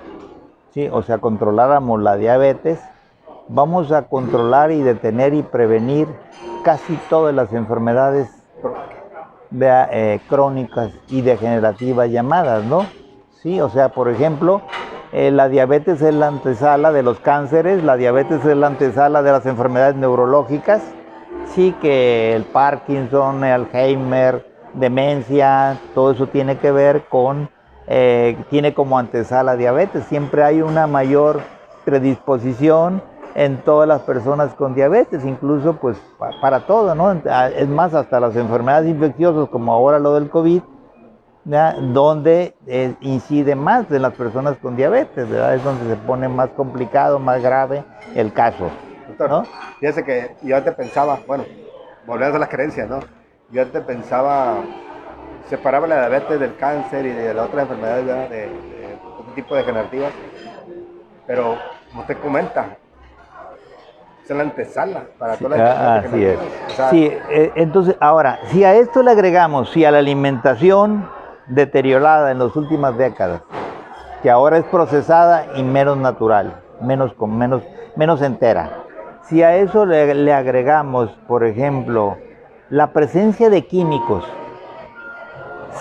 ¿sí? O sea, controláramos la diabetes, vamos a controlar y detener y prevenir casi todas las enfermedades crónicas y degenerativas llamadas, ¿no? Sí, o sea, por ejemplo, la diabetes es la antesala de los cánceres, la diabetes es la antesala de las enfermedades neurológicas, sí, que el Parkinson, el Alzheimer, demencia, todo eso tiene que ver con, tiene como antesala diabetes. Siempre hay una mayor predisposición en todas las personas con diabetes, incluso pues para todo, ¿no? Es más, hasta las enfermedades infecciosas, como ahora lo del COVID, ¿ya? Donde incide más en las personas con diabetes, ¿verdad? Es donde se pone más complicado, más grave el caso, doctor, ¿no? Fíjese que yo antes pensaba, bueno, volviendo a las creencias, ¿no? Yo antes pensaba, separaba la diabetes del cáncer y de las otras enfermedades, ¿verdad? De otro tipo de degenerativas, pero como usted comenta, es la antesala para todas las enfermedades degenerativas. O sea, sí, entonces, ahora, si a esto le agregamos, si a la alimentación deteriorada en las últimas décadas, que ahora es procesada y menos natural, menos entera, si a eso le agregamos, por ejemplo, la presencia de químicos,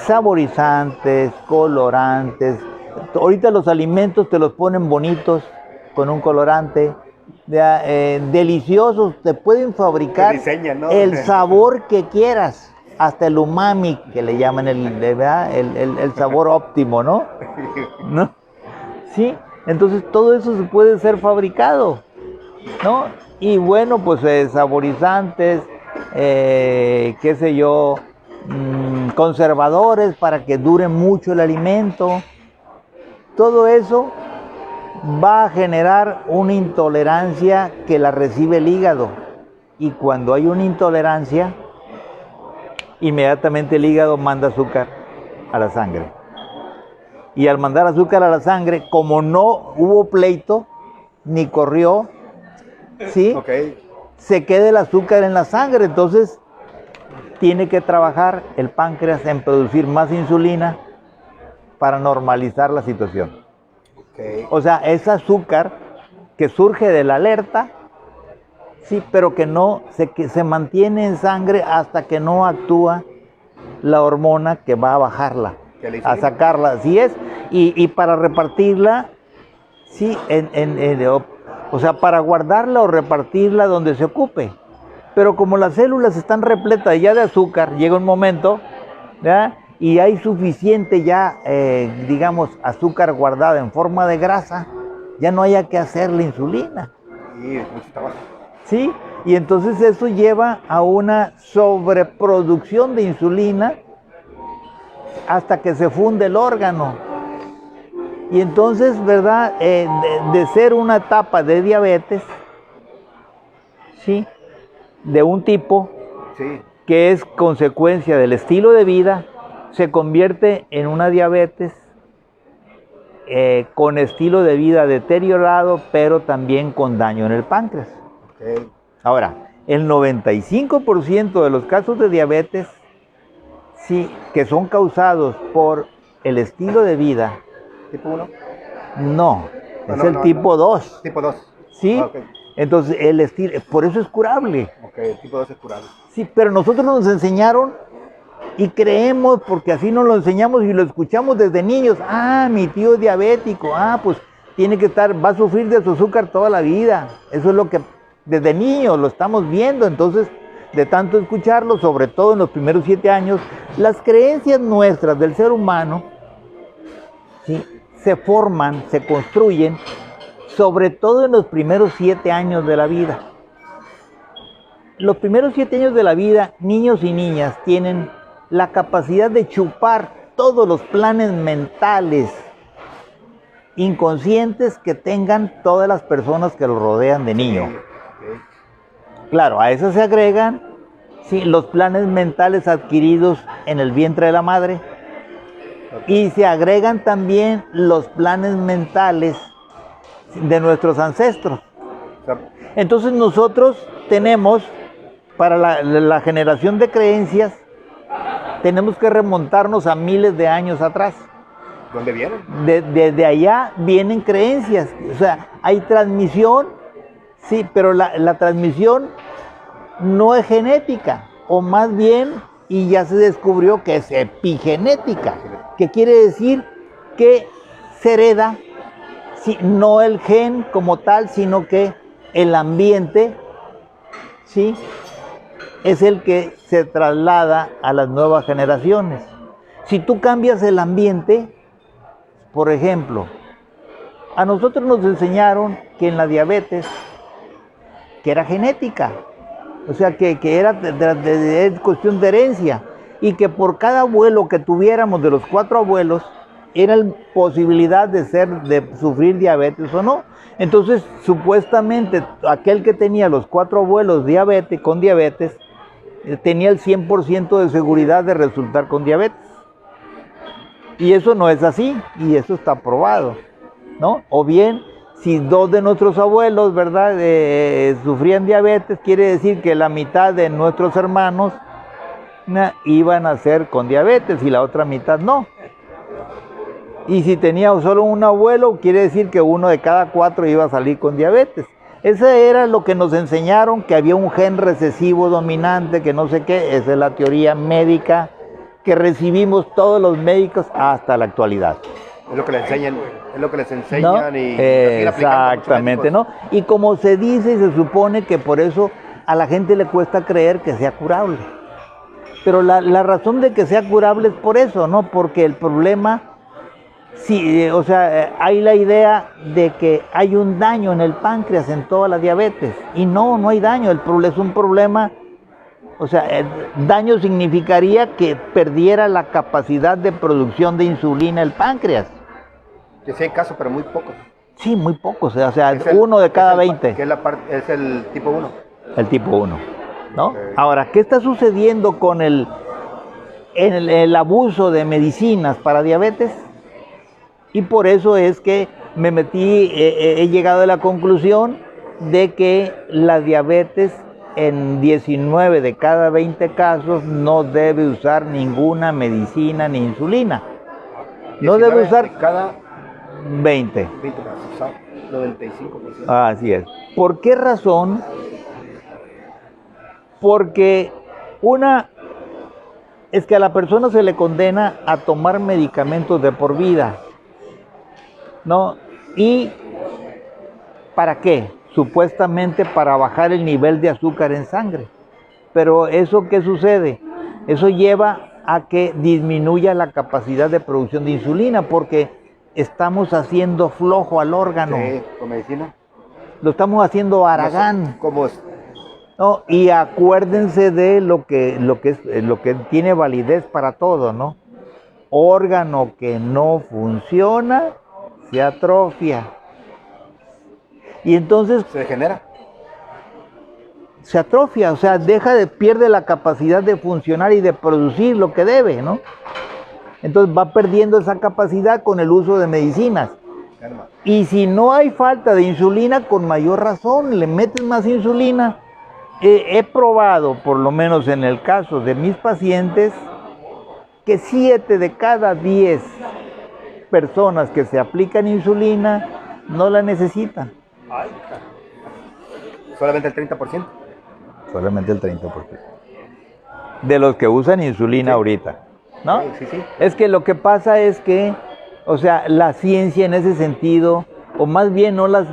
saborizantes, colorantes, ahorita los alimentos te los ponen bonitos con un colorante, deliciosos, te pueden fabricar ¿no? el sabor que quieras, hasta el umami, que le llaman el sabor óptimo, ¿no? ¿No? Sí, entonces todo eso se puede ser fabricado, ¿no? Y bueno, pues saborizantes, qué sé yo, conservadores para que dure mucho el alimento. Todo eso va a generar una intolerancia que la recibe el hígado. Y cuando hay una intolerancia, inmediatamente el hígado manda azúcar a la sangre. Y al mandar azúcar a la sangre, como no hubo pleito, ni corrió, ¿sí? Okay. se quede el azúcar en la sangre. Entonces tiene que trabajar el páncreas en producir más insulina para normalizar la situación. Ok. O sea, es azúcar que surge de la alerta, sí, pero que se mantiene en sangre hasta que no actúa la hormona que va a bajarla, Que la a insulina. sacarla, así es, y para repartirla, sí, o sea, para guardarla o repartirla donde se ocupe. Pero como las células están repletas ya de azúcar, llega un momento, ¿ya? Y hay suficiente ya, digamos, azúcar guardada en forma de grasa, ya no haya que hacerle insulina. Y mucho trabajo. ¿Sí? Y entonces eso lleva a una sobreproducción de insulina hasta que se funde el órgano. Y entonces, ¿verdad? De ser una etapa de diabetes, ¿sí? De un tipo Sí. que es consecuencia del estilo de vida, se convierte en una diabetes con estilo de vida deteriorado, pero también con daño en el páncreas. Ok. Ahora, el 95% de los casos de diabetes, sí, que son causados por el estilo de vida, ¿Tipo 1? no, es No, el tipo 2, Tipo 2. ¿sí? Ok. Entonces, el estilo, por eso es curable. Ok, el tipo 2 es curable. Sí, pero nosotros nos enseñaron y creemos, porque así nos lo enseñamos y lo escuchamos desde niños. Ah, mi tío es diabético, pues tiene que estar, va a sufrir de su azúcar toda la vida. Eso es lo que desde niños lo estamos viendo. Entonces, de tanto escucharlo, sobre todo en los primeros 7 años, las creencias nuestras del ser humano, ¿sí?, se forman, se construyen, sobre todo en los primeros 7 años de la vida. Los primeros 7 años de la vida, niños y niñas tienen la capacidad de chupar todos los planes mentales inconscientes que tengan todas las personas que lo rodean de niño. Ok. Claro, a eso se agregan, sí, los planes mentales adquiridos en el vientre de la madre, y se agregan también los planes mentales de nuestros ancestros. O sea, Entonces nosotros tenemos, para la generación de creencias, tenemos que remontarnos a miles de años atrás. ¿dónde vienen? Desde allá vienen creencias, o sea, hay transmisión, sí, pero la transmisión no es genética, o más bien, y ya se descubrió que es epigenética, que quiere decir que se hereda, sí, no el gen como tal, sino que el ambiente, sí, es el que se traslada a las nuevas generaciones. Si tú cambias el ambiente, por ejemplo, a nosotros nos enseñaron que en la diabetes, que era genética, o sea, que era de cuestión de herencia, y que por cada abuelo que tuviéramos de los 4 abuelos, era posibilidad de sufrir diabetes o no. Entonces, supuestamente, aquel que tenía los 4 abuelos con diabetes, tenía el 100% de seguridad de resultar con diabetes. Y eso no es así, y eso está probado, ¿no? O bien, si 2 de nuestros abuelos, ¿verdad?, sufrían diabetes, quiere decir que la mitad de nuestros hermanos iban a ser con diabetes y la otra mitad no. Y si tenía solo un abuelo, quiere decir que 1 de cada 4 iba a salir con diabetes. Eso era lo que nos enseñaron, que había un gen recesivo dominante, que no sé qué. Esa es la teoría médica que recibimos todos los médicos hasta la actualidad. Es lo que les enseñan, ¿No? y lo siguen aplicando Exactamente, muchos ¿no? Y como se dice y se supone que por eso a la gente le cuesta creer que sea curable. Pero la razón de que sea curable es por eso, ¿no? Porque el problema, sí, o sea, hay la idea de que hay un daño en el páncreas en toda la diabetes. Y no hay daño, es un problema. O sea, el daño significaría que perdiera la capacidad de producción de insulina el páncreas. Que sí hay casos, pero muy pocos. Sí, muy pocos, o sea, 1 de cada 20. Que es el tipo 1. El tipo 1, ¿no? Okay. Ahora, ¿qué está sucediendo con el abuso de medicinas para diabetes? Y por eso es que he llegado a la conclusión de que la diabetes en 19 de cada 20 casos no debe usar ninguna medicina ni insulina. No debe usar cada 20. 20 casos, o sea, 95%. Así es. ¿Por qué razón? Porque una es que a la persona se le condena a tomar medicamentos de por vida, ¿no? ¿Y para qué? Supuestamente para bajar el nivel de azúcar en sangre. Pero ¿eso qué sucede? Eso lleva a que disminuya la capacidad de producción de insulina porque estamos haciendo flojo al órgano. Sí, con medicina. Lo estamos haciendo haragán. Como No, y acuérdense de lo que tiene validez para todo, ¿no? Órgano que no funciona se atrofia. Y entonces se degenera. Se atrofia, o sea, pierde la capacidad de funcionar y de producir lo que debe, ¿no? Entonces va perdiendo esa capacidad con el uso de medicinas. Y si no hay falta de insulina, con mayor razón, le metes más insulina. He probado, por lo menos en el caso de mis pacientes, que 7 de cada 10 personas que se aplican insulina no la necesitan. Ay, solamente el 30%. Solamente el 30%. De los que usan insulina ahorita, ¿no? Sí, sí. Es que lo que pasa es que, o sea, la ciencia en ese sentido, o más bien no la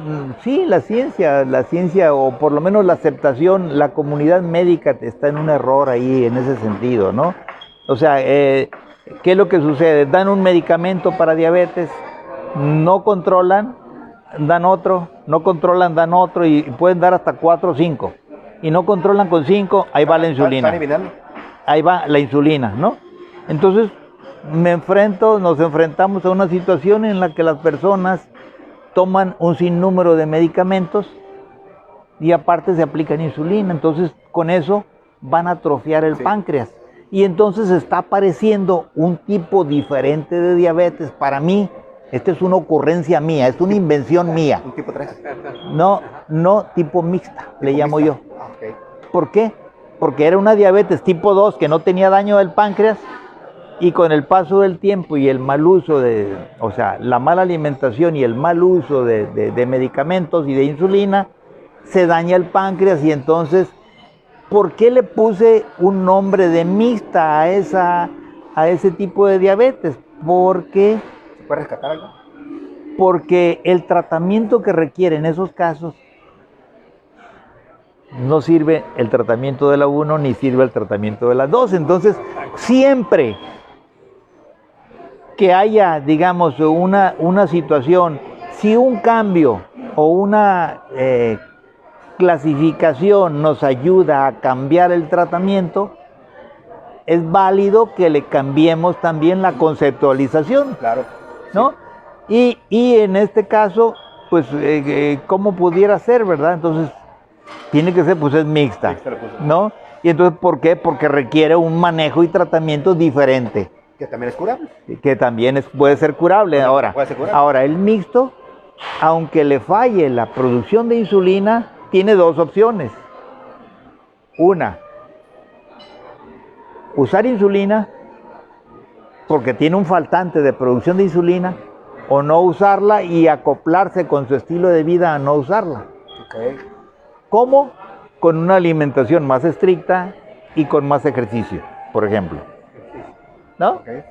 ciencia, o por lo menos la aceptación, la comunidad médica está en un error ahí en ese sentido, ¿no? O sea, ¿qué es lo que sucede? Dan un medicamento para diabetes, no controlan, dan otro, no controlan, dan otro, y pueden dar hasta 4 o 5. Y no controlan con 5, ahí va la insulina. Ahí va la insulina, ¿no? Entonces, nos enfrentamos a una situación en la que las personas toman un sinnúmero de medicamentos y aparte se aplican insulina. Entonces, con eso van a atrofiar el páncreas. Y entonces está apareciendo un tipo diferente de diabetes. Para mí, esta es una ocurrencia mía, es una invención mía. ¿Un tipo 3? No tipo mixta, le llamo yo. Okay. ¿Por qué? Porque era una diabetes tipo 2 que no tenía daño del páncreas y con el paso del tiempo y el mal uso la mala alimentación y el mal uso de medicamentos y de insulina, se daña el páncreas y entonces, ¿por qué le puse un nombre de mixta a ese tipo de diabetes? Porque ¿Se puede rescatar algo? Porque el tratamiento que requiere en esos casos no sirve el tratamiento de la 1 ni sirve el tratamiento de la 2. Entonces, siempre que haya, digamos, una situación, si un cambio o una clasificación nos ayuda a cambiar el tratamiento, es válido que le cambiemos también la conceptualización. Claro. ¿No? Sí. Y en este caso, pues, ¿cómo pudiera ser, verdad? Entonces, tiene que ser, pues es mixta, ¿no? Y entonces, ¿por qué? Porque requiere un manejo y tratamiento diferente. Que también es curable. Que también puede ser curable. Ahora, el mixto, aunque le falle la producción de insulina, tiene 2 opciones. Una, usar insulina porque tiene un faltante de producción de insulina, o no usarla y acoplarse con su estilo de vida a no usarla. Okay. ¿Cómo? Con una alimentación más estricta y con más ejercicio, por ejemplo. ¿No? Okay.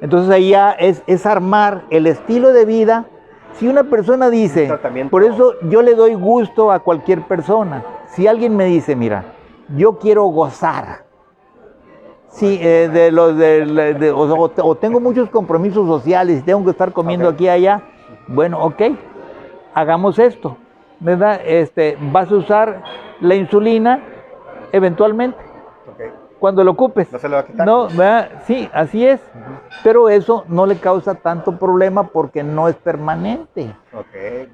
Entonces ahí ya es armar el estilo de vida. Si una persona dice, por eso yo le doy gusto a cualquier persona. Si alguien me dice, mira, yo quiero gozar, sí, o tengo muchos compromisos sociales y tengo que estar comiendo aquí y allá, bueno, ok, hagamos esto, ¿verdad? Vas a usar la insulina eventualmente, cuando lo ocupes. No se lo va a quitar. No, ¿verdad? Sí, así es. Pero eso no le causa tanto problema porque no es permanente. Ok.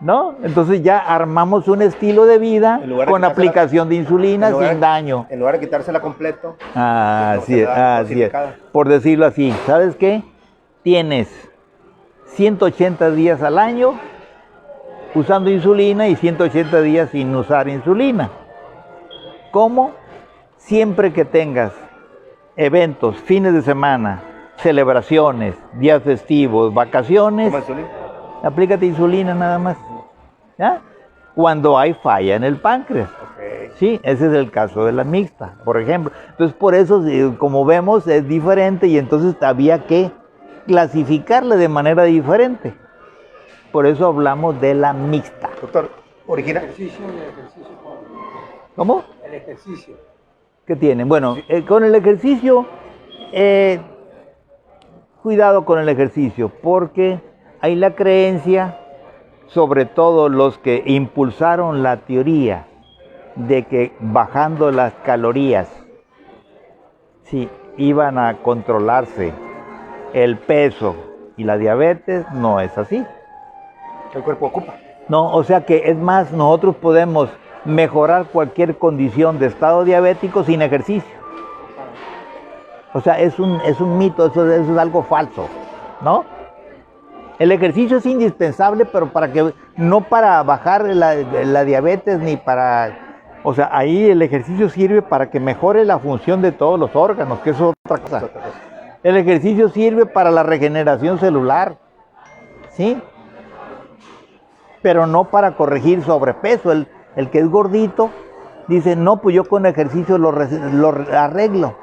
¿No? Entonces ya armamos un estilo de vida con aplicación de insulina sin daño. En lugar de quitársela completo. Así es. Por decirlo así, ¿sabes qué? Tienes 180 días al año usando insulina y 180 días sin usar insulina. ¿Cómo? Siempre que tengas eventos, fines de semana, celebraciones, días festivos, vacaciones, ¿Toma insulina? aplícate insulina nada más. ¿Ya? Cuando hay falla en el páncreas. Ok. Sí, ese es el caso de la mixta, por ejemplo. Entonces, por eso, como vemos, es diferente y entonces había que clasificarle de manera diferente. Por eso hablamos de la mixta. Doctor, original. El ejercicio, ¿Cómo? el ejercicio. ¿Qué tienen? Bueno, con el ejercicio, cuidado con el ejercicio, porque hay la creencia, sobre todo los que impulsaron la teoría de que bajando las calorías, sí, iban a controlarse el peso y la diabetes. No es así. El cuerpo ocupa. No, o sea que es más, nosotros podemos mejorar cualquier condición de estado diabético sin ejercicio. O sea, es un mito, eso es algo falso, ¿no? El ejercicio es indispensable, pero no para bajar la diabetes ni para... O sea, ahí el ejercicio sirve para que mejore la función de todos los órganos, que eso es otra cosa. El ejercicio sirve para la regeneración celular, ¿sí? Pero no para corregir sobrepeso. El que es gordito dice, no, pues yo con ejercicio lo arreglo.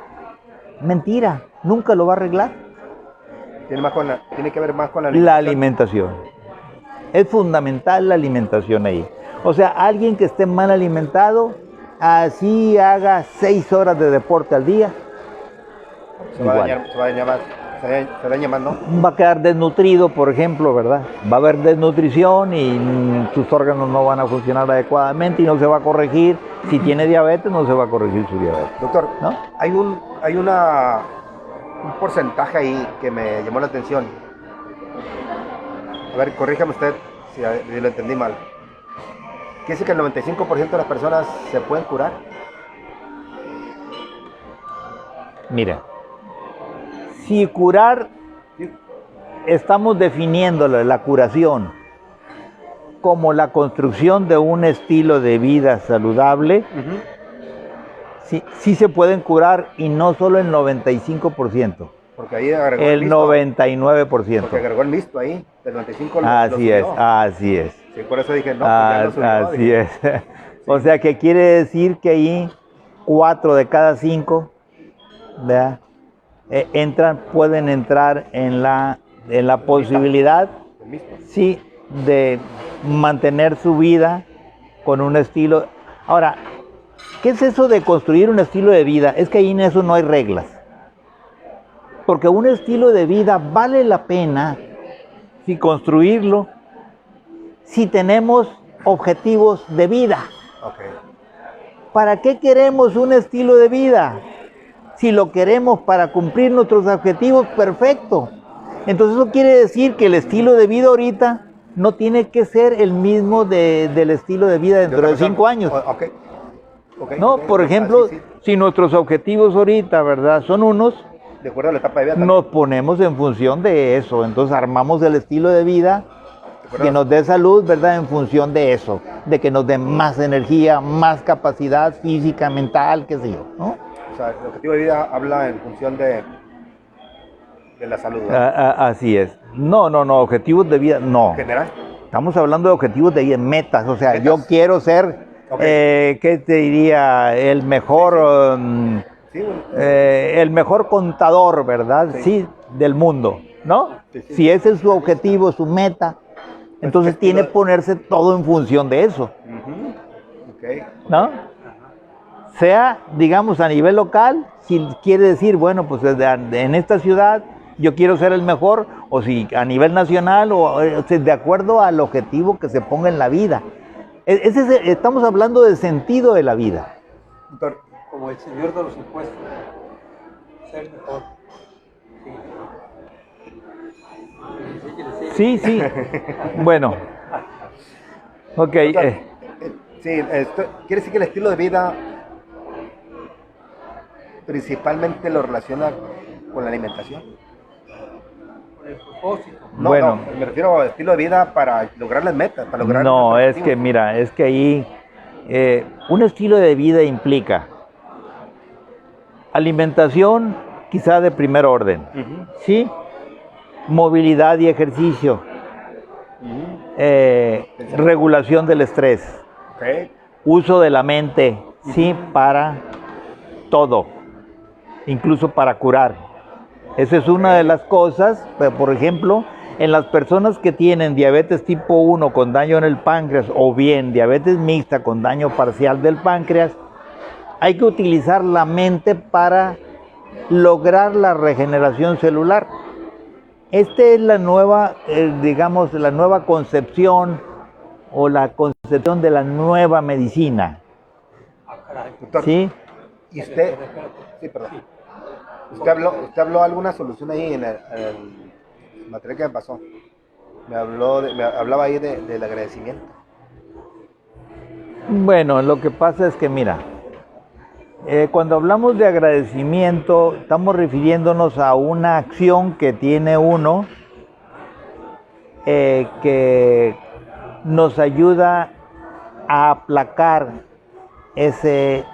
Mentira, nunca lo va a arreglar. Tiene que ver más con la alimentación. Es fundamental la alimentación ahí. O sea, alguien que esté mal alimentado, así haga 6 horas de deporte al día, se va a dañar más, ¿no? va a quedar desnutrido, por ejemplo, ¿verdad? Va a haber desnutrición y sus órganos no van a funcionar adecuadamente y no se va a corregir. Si tiene diabetes, no se va a corregir su diabetes. Doctor, ¿no? hay un porcentaje ahí que me llamó la atención. A ver, corríjame usted si lo entendí mal. ¿Quiere decir que el 95% de las personas se pueden curar? Mira, si curar, estamos definiendo la curación como la construcción de un estilo de vida saludable, sí se pueden curar y no solo el 95%. Porque ahí agregó el mixto, 99%. Porque agregó el mixto ahí, del 95 Así es, así es. Sí, por eso dije, no, pues ya lo subió, así dije. es. O sea que quiere decir que ahí 4 de cada 5, ¿verdad? Pueden entrar en la posibilidad, El mixto. sí, de mantener su vida con un estilo. Ahora, ¿qué es eso de construir un estilo de vida? Es que ahí en eso no hay reglas. Porque un estilo de vida vale la pena si construirlo si tenemos objetivos de vida. Okay. ¿Para qué queremos un estilo de vida? Si lo queremos para cumplir nuestros objetivos, perfecto. Entonces eso quiere decir que el estilo de vida ahorita no tiene que ser el mismo del estilo de vida dentro de 5 años. Okay. No, por ejemplo, sí. si nuestros objetivos ahorita, ¿verdad?, son unos, De acuerdo a la etapa de vida. también. nos ponemos en función de eso. Entonces armamos el estilo de vida De acuerdo que nos dé salud, ¿verdad?, en función de eso, de que nos dé más energía, más capacidad física, mental, qué sé yo, ¿no? O sea, el objetivo de vida habla en función de la salud, ¿no? Así es. No, objetivos de vida, no. En general. Estamos hablando de objetivos de vida, metas. O sea, Metas. yo quiero ser, ¿qué te diría? El mejor, Sí, bueno. el mejor contador, ¿verdad? Sí, del mundo, ¿no? Sí. Si ese es su objetivo, su meta, entonces tiene que ponerse todo en función de eso, Okay. ¿no? Sea, digamos, a nivel local, si quiere decir, bueno, pues en esta ciudad yo quiero ser el mejor, o si a nivel nacional, o de acuerdo al objetivo que se ponga en la vida. Estamos hablando del sentido de la vida. Doctor, Como el señor de los impuestos. Ser mejor. Sí. Bueno. Ok. doctor, sí, quiere decir que el estilo de vida principalmente lo relaciona con la alimentación. el propósito. No, Bueno. no, me refiero a estilo de vida para lograr las metas, para lograr No, nuestros es que objetivos. mira, es que ahí un estilo de vida implica alimentación quizá de primer orden, Ujú, ¿sí? Movilidad y ejercicio, ujú. regulación del estrés, Ok. uso de la mente, ¿sí? Para todo, incluso para curar. Esa es una de las cosas, por ejemplo, en las personas que tienen diabetes tipo 1 con daño en el páncreas o bien diabetes mixta con daño parcial del páncreas, hay que utilizar la mente para lograr la regeneración celular. Esta es la nueva, digamos, la nueva concepción o la concepción de la nueva medicina, Ah, caray. Doctor, ¿sí? y usted, sí, perdón. Usted habló alguna solución ahí en el material que me pasó. Me hablaba ahí del agradecimiento. Bueno, lo que pasa es que, mira, cuando hablamos de agradecimiento, estamos refiriéndonos a una acción que tiene uno que nos ayuda a aplacar ese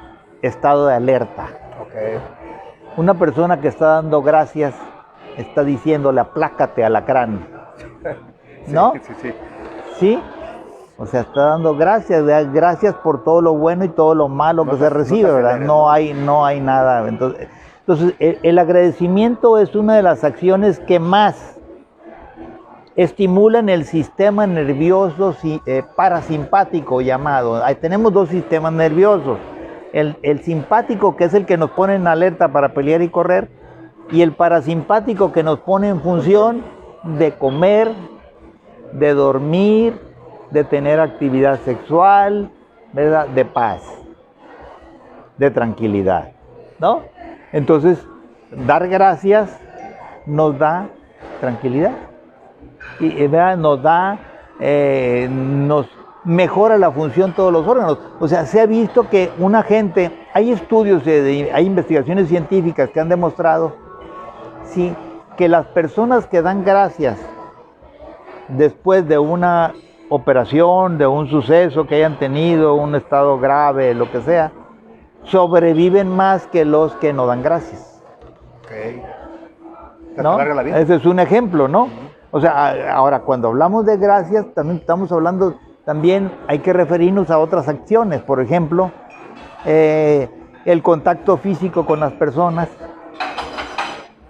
estado de alerta. Ok. Una persona que está dando gracias está diciéndole aplácate alacrán, ¿no? Sí, sí, sí. ¿Sí? O sea, está dando gracias, gracias por todo lo bueno y todo lo malo que se recibe, te ¿verdad? aceleres, No hay nada. Entonces el agradecimiento es una de las acciones que más estimulan el sistema nervioso parasimpático llamado. Ahí tenemos dos sistemas nerviosos. El simpático, que es el que nos pone en alerta para pelear y correr, y el parasimpático, que nos pone en función de comer, de dormir, de tener actividad sexual, ¿verdad? De paz, de tranquilidad, ¿no? Entonces, dar gracias nos da tranquilidad y ¿verdad? Nos mejora la función de todos los órganos. O sea, se ha visto que una gente, hay estudios, hay investigaciones científicas que han demostrado, sí, que las personas que dan gracias después de una operación, de un suceso que hayan tenido, un estado grave, lo que sea, sobreviven más que los que no dan gracias. Ok. ¿No? Alarga la vida. Ese es un ejemplo, ¿no? O sea, ahora cuando hablamos de gracias, también estamos hablando, también hay que referirnos a otras acciones. Por ejemplo, el contacto físico con las personas.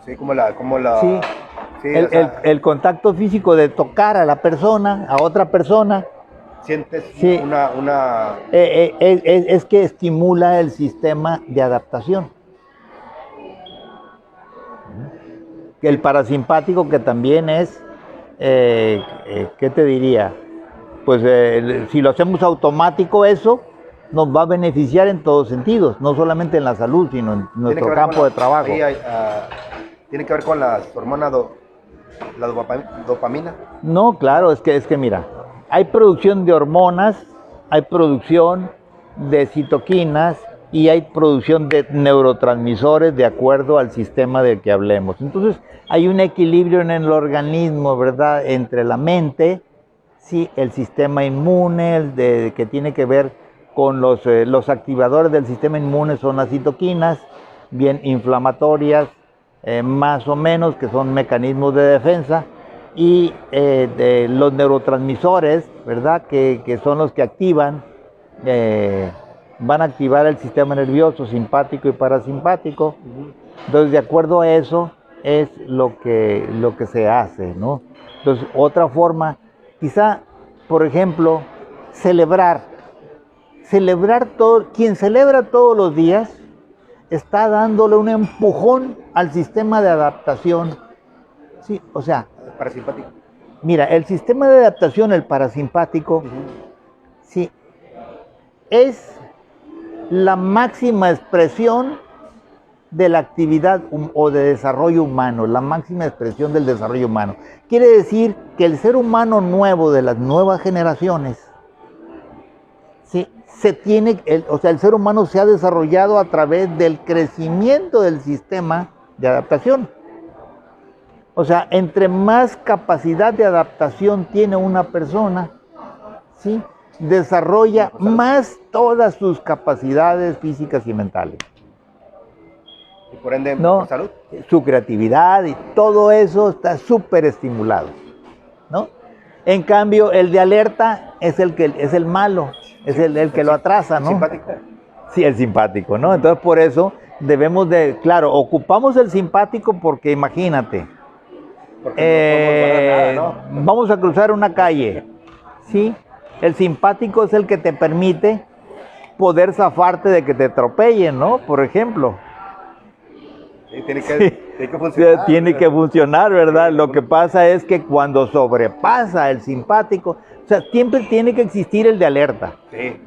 Sí, como la... Sí. Sí, El, o sea, el contacto físico de tocar a la persona, a otra persona, sientes sí. una... Es que estimula el sistema de adaptación. El parasimpático, que también es, ¿qué te diría? Pues si lo hacemos automático, eso nos va a beneficiar en todos sentidos, no solamente en la salud, sino en nuestro campo de trabajo. Tiene que ver con las hormonas, la dopamina. No, claro, es que mira, hay producción de hormonas, hay producción de citoquinas y hay producción de neurotransmisores de acuerdo al sistema del que hablemos. Entonces, hay un equilibrio en el organismo, ¿verdad? Entre la mente, sí, el sistema inmune, que tiene que ver con los activadores del sistema inmune, son las citoquinas, bien inflamatorias, más o menos, que son mecanismos de defensa, y de los neurotransmisores, ¿verdad? Que son los que activan, van a activar el sistema nervioso simpático y parasimpático. Entonces, de acuerdo a eso, es lo que se hace, ¿no? Entonces, otra forma, quizá, por ejemplo, celebrar todo, quien celebra todos los días, está dándole un empujón al sistema de adaptación. Sí, o sea, Parasimpático. mira, el sistema de adaptación, el parasimpático, sí, es la máxima expresión de la actividad o de desarrollo humano, la máxima expresión del desarrollo humano. Quiere decir que el ser humano nuevo de las nuevas generaciones, sí, el ser humano se ha desarrollado a través del crecimiento del sistema de adaptación. O sea, entre más capacidad de adaptación tiene una persona, ¿sí?, desarrolla más todas sus capacidades físicas y mentales. Y por ende, ¿No? por salud. Su creatividad y todo eso está súper estimulado, ¿no? En cambio, el de alerta es el malo, es el que lo atrasa, ¿no? Simpático. Sí, el simpático, ¿no? Entonces, por eso debemos de, claro, ocupamos el simpático porque imagínate, Porque no podemos guardar nada, ¿no? vamos a cruzar una calle, ¿sí? El simpático es el que te permite poder zafarte de que te atropellen, ¿no? Por ejemplo. Sí, tiene que funcionar. Tiene que funcionar, ¿verdad? Lo que pasa es que cuando sobrepasa el simpático, o sea, siempre tiene que existir el de alerta. Sí.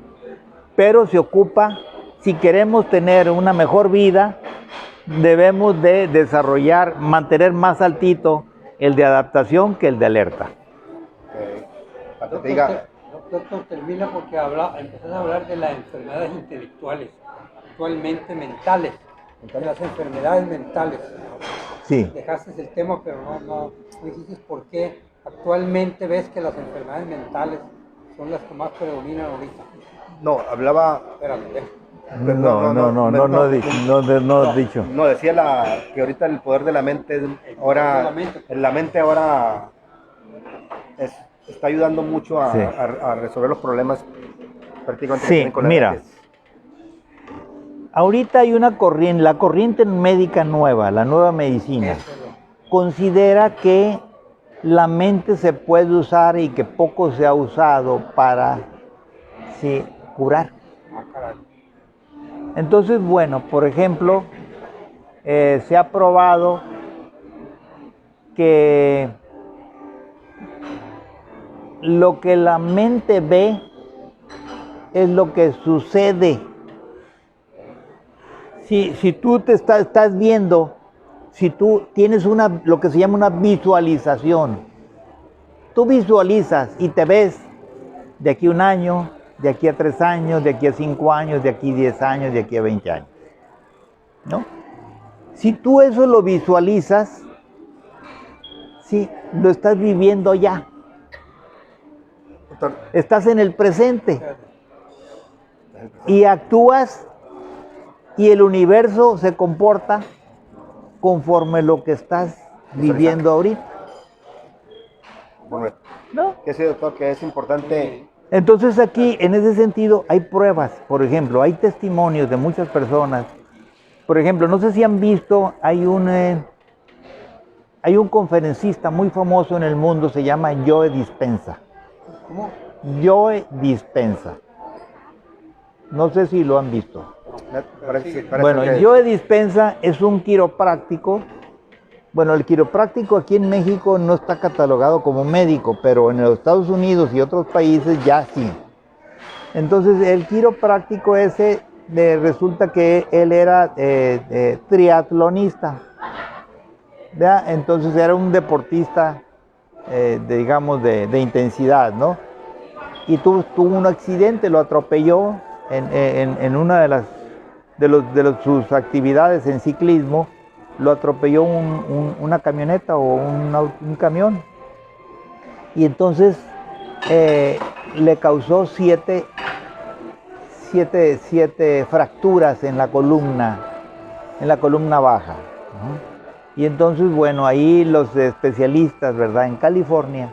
Pero se ocupa, si queremos tener una mejor vida, debemos de desarrollar, mantener más altito el de adaptación que el de alerta. Para que te diga, Doctor, termina porque empezás a hablar de las enfermedades intelectuales, actualmente mentales, de las enfermedades mentales. Sí. Dejaste el tema, pero no dijiste por qué actualmente ves que las enfermedades mentales son las que más predominan ahorita. no, hablaba. Espérame, Pero No has dicho. No, decía que ahorita el poder de la mente la mente ahora está ayudando mucho Sí. a resolver los problemas prácticamente que Sí, tienen con la mira. mente. Ahorita hay una corriente, la corriente médica nueva, la nueva medicina, eso es lo- considera que la mente se puede usar y que poco se ha usado para curar. caray. Entonces, bueno, por ejemplo, se ha probado que lo que la mente ve es lo que sucede. Si tú te estás viendo, si tú tienes lo que se llama una visualización, tú visualizas y te ves de aquí a un año, de aquí a 3 años, de aquí a 5 años, de aquí a 10 años, de aquí a 20 años, ¿no? Si tú eso lo visualizas, sí, lo estás viviendo ya. Doctor, Estás en el presente y actúas y el universo se comporta conforme lo que estás viviendo ahorita, bueno, ¿no? que sí, doctor, que es importante. Entonces aquí, en ese sentido, hay pruebas. Por ejemplo, hay testimonios de muchas personas. Por ejemplo, no sé si han visto, hay un conferencista muy famoso en el mundo, se llama Joe Dispenza. ¿Cómo? Joe Dispenza. No sé si lo han visto. Parece Bueno, que- Joe Dispenza es un quiropráctico. Bueno, el quiropráctico aquí en México no está catalogado como médico, pero en los Estados Unidos y otros países ya sí. Entonces, el quiropráctico ese, resulta que él era triatlonista, ¿verdad? Entonces era un deportista, digamos, de intensidad, ¿no? Y tuvo un accidente, lo atropelló en una de sus actividades en ciclismo, lo atropelló una camioneta o un camión. Y entonces le causó siete fracturas en la columna baja, ¿no? Y entonces, bueno, ahí los especialistas, ¿verdad?, en California,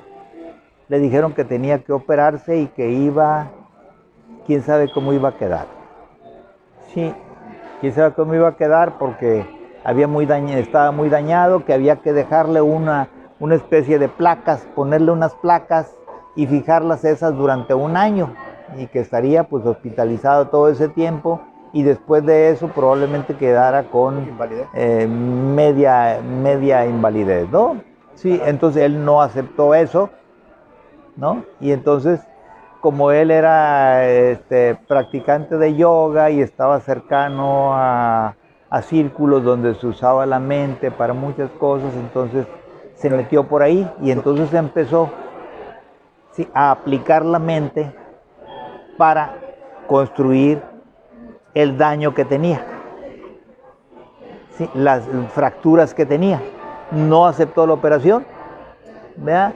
le dijeron que tenía que operarse y que quién sabe cómo iba a quedar. Sí, quién sabe cómo iba a quedar porque estaba muy dañado, que había que dejarle una especie de placas, ponerle unas placas y fijarlas esas durante 1 año y que estaría pues hospitalizado todo ese tiempo y después de eso probablemente quedara con Invalidez. media invalidez, ¿no? Sí, entonces él no aceptó eso, ¿no? Y entonces, como él era practicante de yoga y estaba cercano a círculos donde se usaba la mente para muchas cosas, entonces se metió por ahí y entonces empezó a aplicar la mente para construir el daño que tenía, las fracturas que tenía. no aceptó la operación, ¿verdad?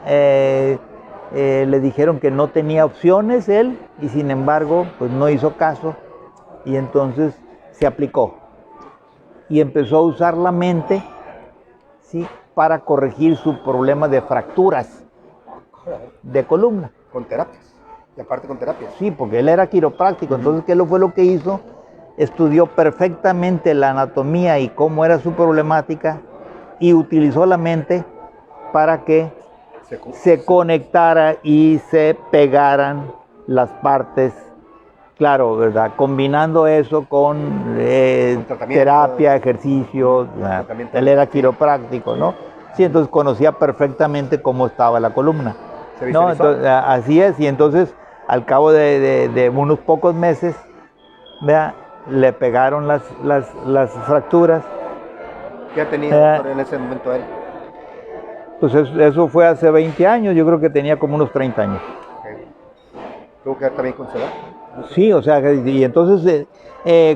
Le dijeron que no tenía opciones él y sin embargo pues no hizo caso y entonces se aplicó y empezó a usar la mente, ¿sí?, para corregir su problema de fracturas de columna. Con terapias. Y aparte con terapias. Sí, porque él era quiropráctico, entonces ¿qué fue lo que hizo? Estudió perfectamente la anatomía y cómo era su problemática y utilizó la mente para que se conectara y se pegaran las partes, claro, ¿verdad? Combinando eso con terapia, ejercicio, él era quiropráctico, ¿no? Sí, entonces conocía perfectamente cómo estaba la columna, ¿no? Entonces, así es, y entonces al cabo de unos pocos meses, ¿verdad?, le pegaron las fracturas. ¿Qué tenía en ese momento él? Pues eso fue hace 20 años, yo creo que tenía como unos 30 años. Okay. ¿Tuvo que ver también con su edad? Sí, o sea, y entonces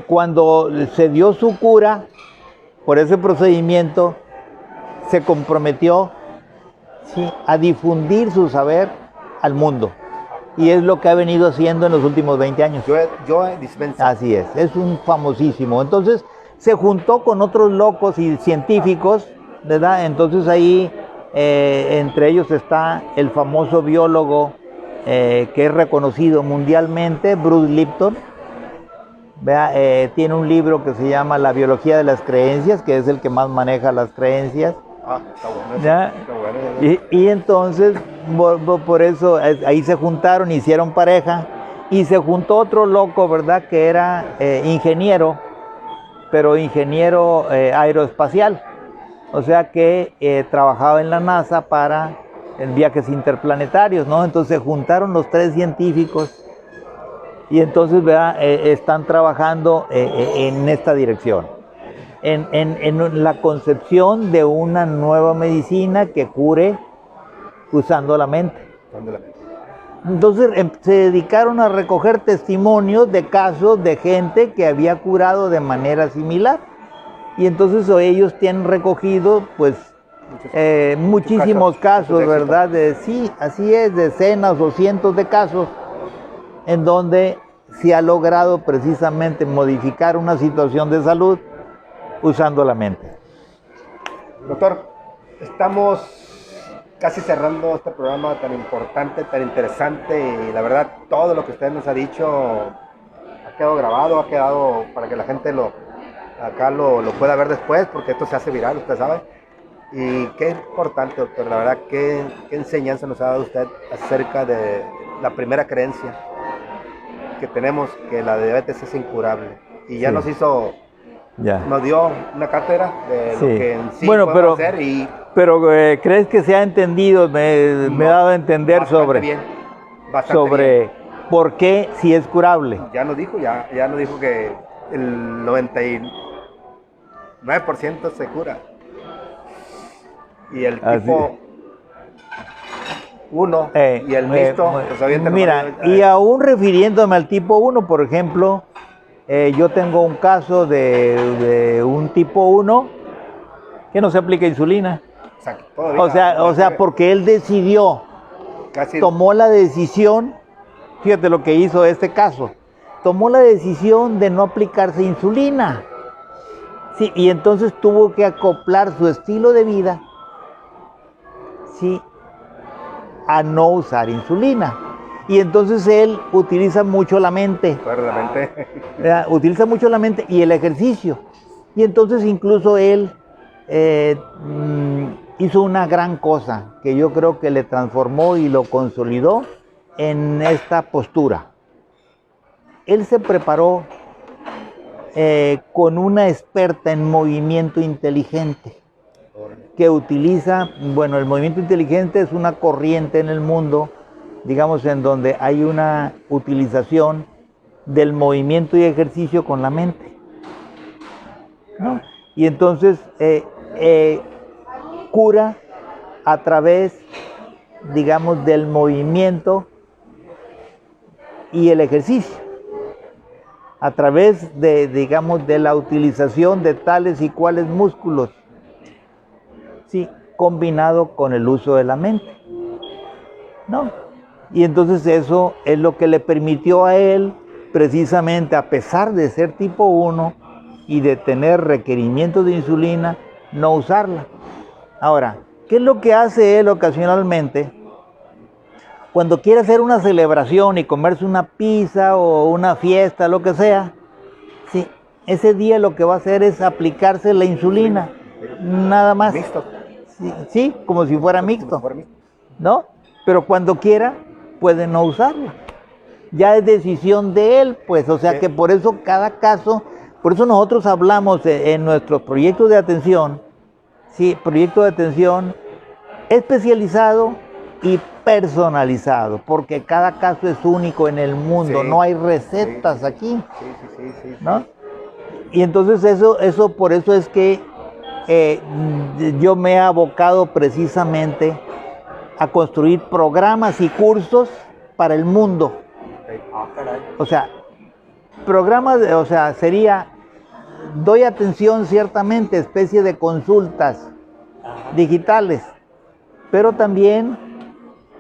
cuando se dio su cura por ese procedimiento, se comprometió, ¿sí?, a difundir su saber al mundo. Y es lo que ha venido haciendo en los últimos 20 años. Joe Dispenza. Así es un famosísimo. Entonces se juntó con otros locos y científicos, ¿verdad? Entonces ahí entre ellos está el famoso biólogo que es reconocido mundialmente, Bruce Lipton. Tiene un libro que se llama La biología de las creencias, que es el que más maneja las creencias. Está bueno. Está bueno. Y entonces, por eso, ahí se juntaron, hicieron pareja, y se juntó otro loco, ¿verdad?, que era ingeniero, pero ingeniero aeroespacial. O sea que trabajaba en la NASA para viajes interplanetarios, ¿no? Entonces se juntaron los tres científicos y entonces, ¿verdad?, están trabajando en esta dirección, en la concepción de una nueva medicina que cure usando la mente. Entonces se dedicaron a recoger testimonios de casos de gente que había curado de manera similar. Y entonces ellos tienen recogido pues muchísimos casos, ¿verdad? Sí, así es, decenas o cientos de casos en donde se ha logrado precisamente modificar una situación de salud usando la mente. Doctor, estamos casi cerrando este programa tan importante, tan interesante, y la verdad todo lo que usted nos ha dicho ha quedado grabado, ha quedado para que la gente lo pueda ver después, porque esto se hace viral, usted sabe. Y qué importante, doctor, la verdad, qué enseñanza nos ha dado usted acerca de la primera creencia que tenemos, que la diabetes es incurable. Y ya nos hizo, nos dio una cátedra de lo que en sí podemos hacer. Pero ¿crees que se ha entendido? Me he dado a entender sobre por qué si es curable. Ya nos dijo que el 99% se cura. Y el tipo 1 y el mixto, pues mira, y aún refiriéndome al tipo 1, por ejemplo, yo tengo un caso de un tipo 1 que no se aplica insulina. O sea, porque él decidió, tomó la decisión, fíjate lo que hizo este caso, tomó la decisión de no aplicarse insulina. Sí, y entonces tuvo que acoplar su estilo de vida, sí, a no usar insulina. Y entonces él utiliza mucho la mente. Utiliza mucho la mente y el ejercicio. Y entonces incluso él hizo una gran cosa que yo creo que le transformó y lo consolidó en esta postura. Él se preparó con una experta en movimiento inteligente que utiliza, bueno, el movimiento inteligente es una corriente en el mundo, digamos, en donde hay una utilización del movimiento y ejercicio con la mente, ¿no? Y entonces cura a través, digamos, del movimiento y el ejercicio, a través de, digamos, de la utilización de tales y cuales músculos. sí, combinado con el uso de la mente, ¿no? Y entonces eso es lo que le permitió a él, precisamente a pesar de ser tipo 1 y de tener requerimientos de insulina, no usarla. Ahora, ¿qué es lo que hace él ocasionalmente? Cuando quiere hacer una celebración y comerse una pizza o una fiesta, lo que sea, sí, ese día lo que va a hacer es aplicarse la insulina, nada más. Mixto. Sí, sí, como si fuera mixto, Como si fuera mixto. ¿no? Pero cuando quiera, puede no usarla. Ya es decisión de él, pues, o sea que por eso cada caso, por eso nosotros hablamos en nuestros proyectos de atención, sí, proyecto de atención especializado y personalizado, porque cada caso es único en el mundo, Sí, no hay recetas sí, aquí, Sí. ¿no? Y entonces eso por eso es que yo me he abocado precisamente a construir programas y cursos para el mundo. Ah, caray. O sea, programas, o sea, sería, doy atención ciertamente, especie de consultas digitales, pero también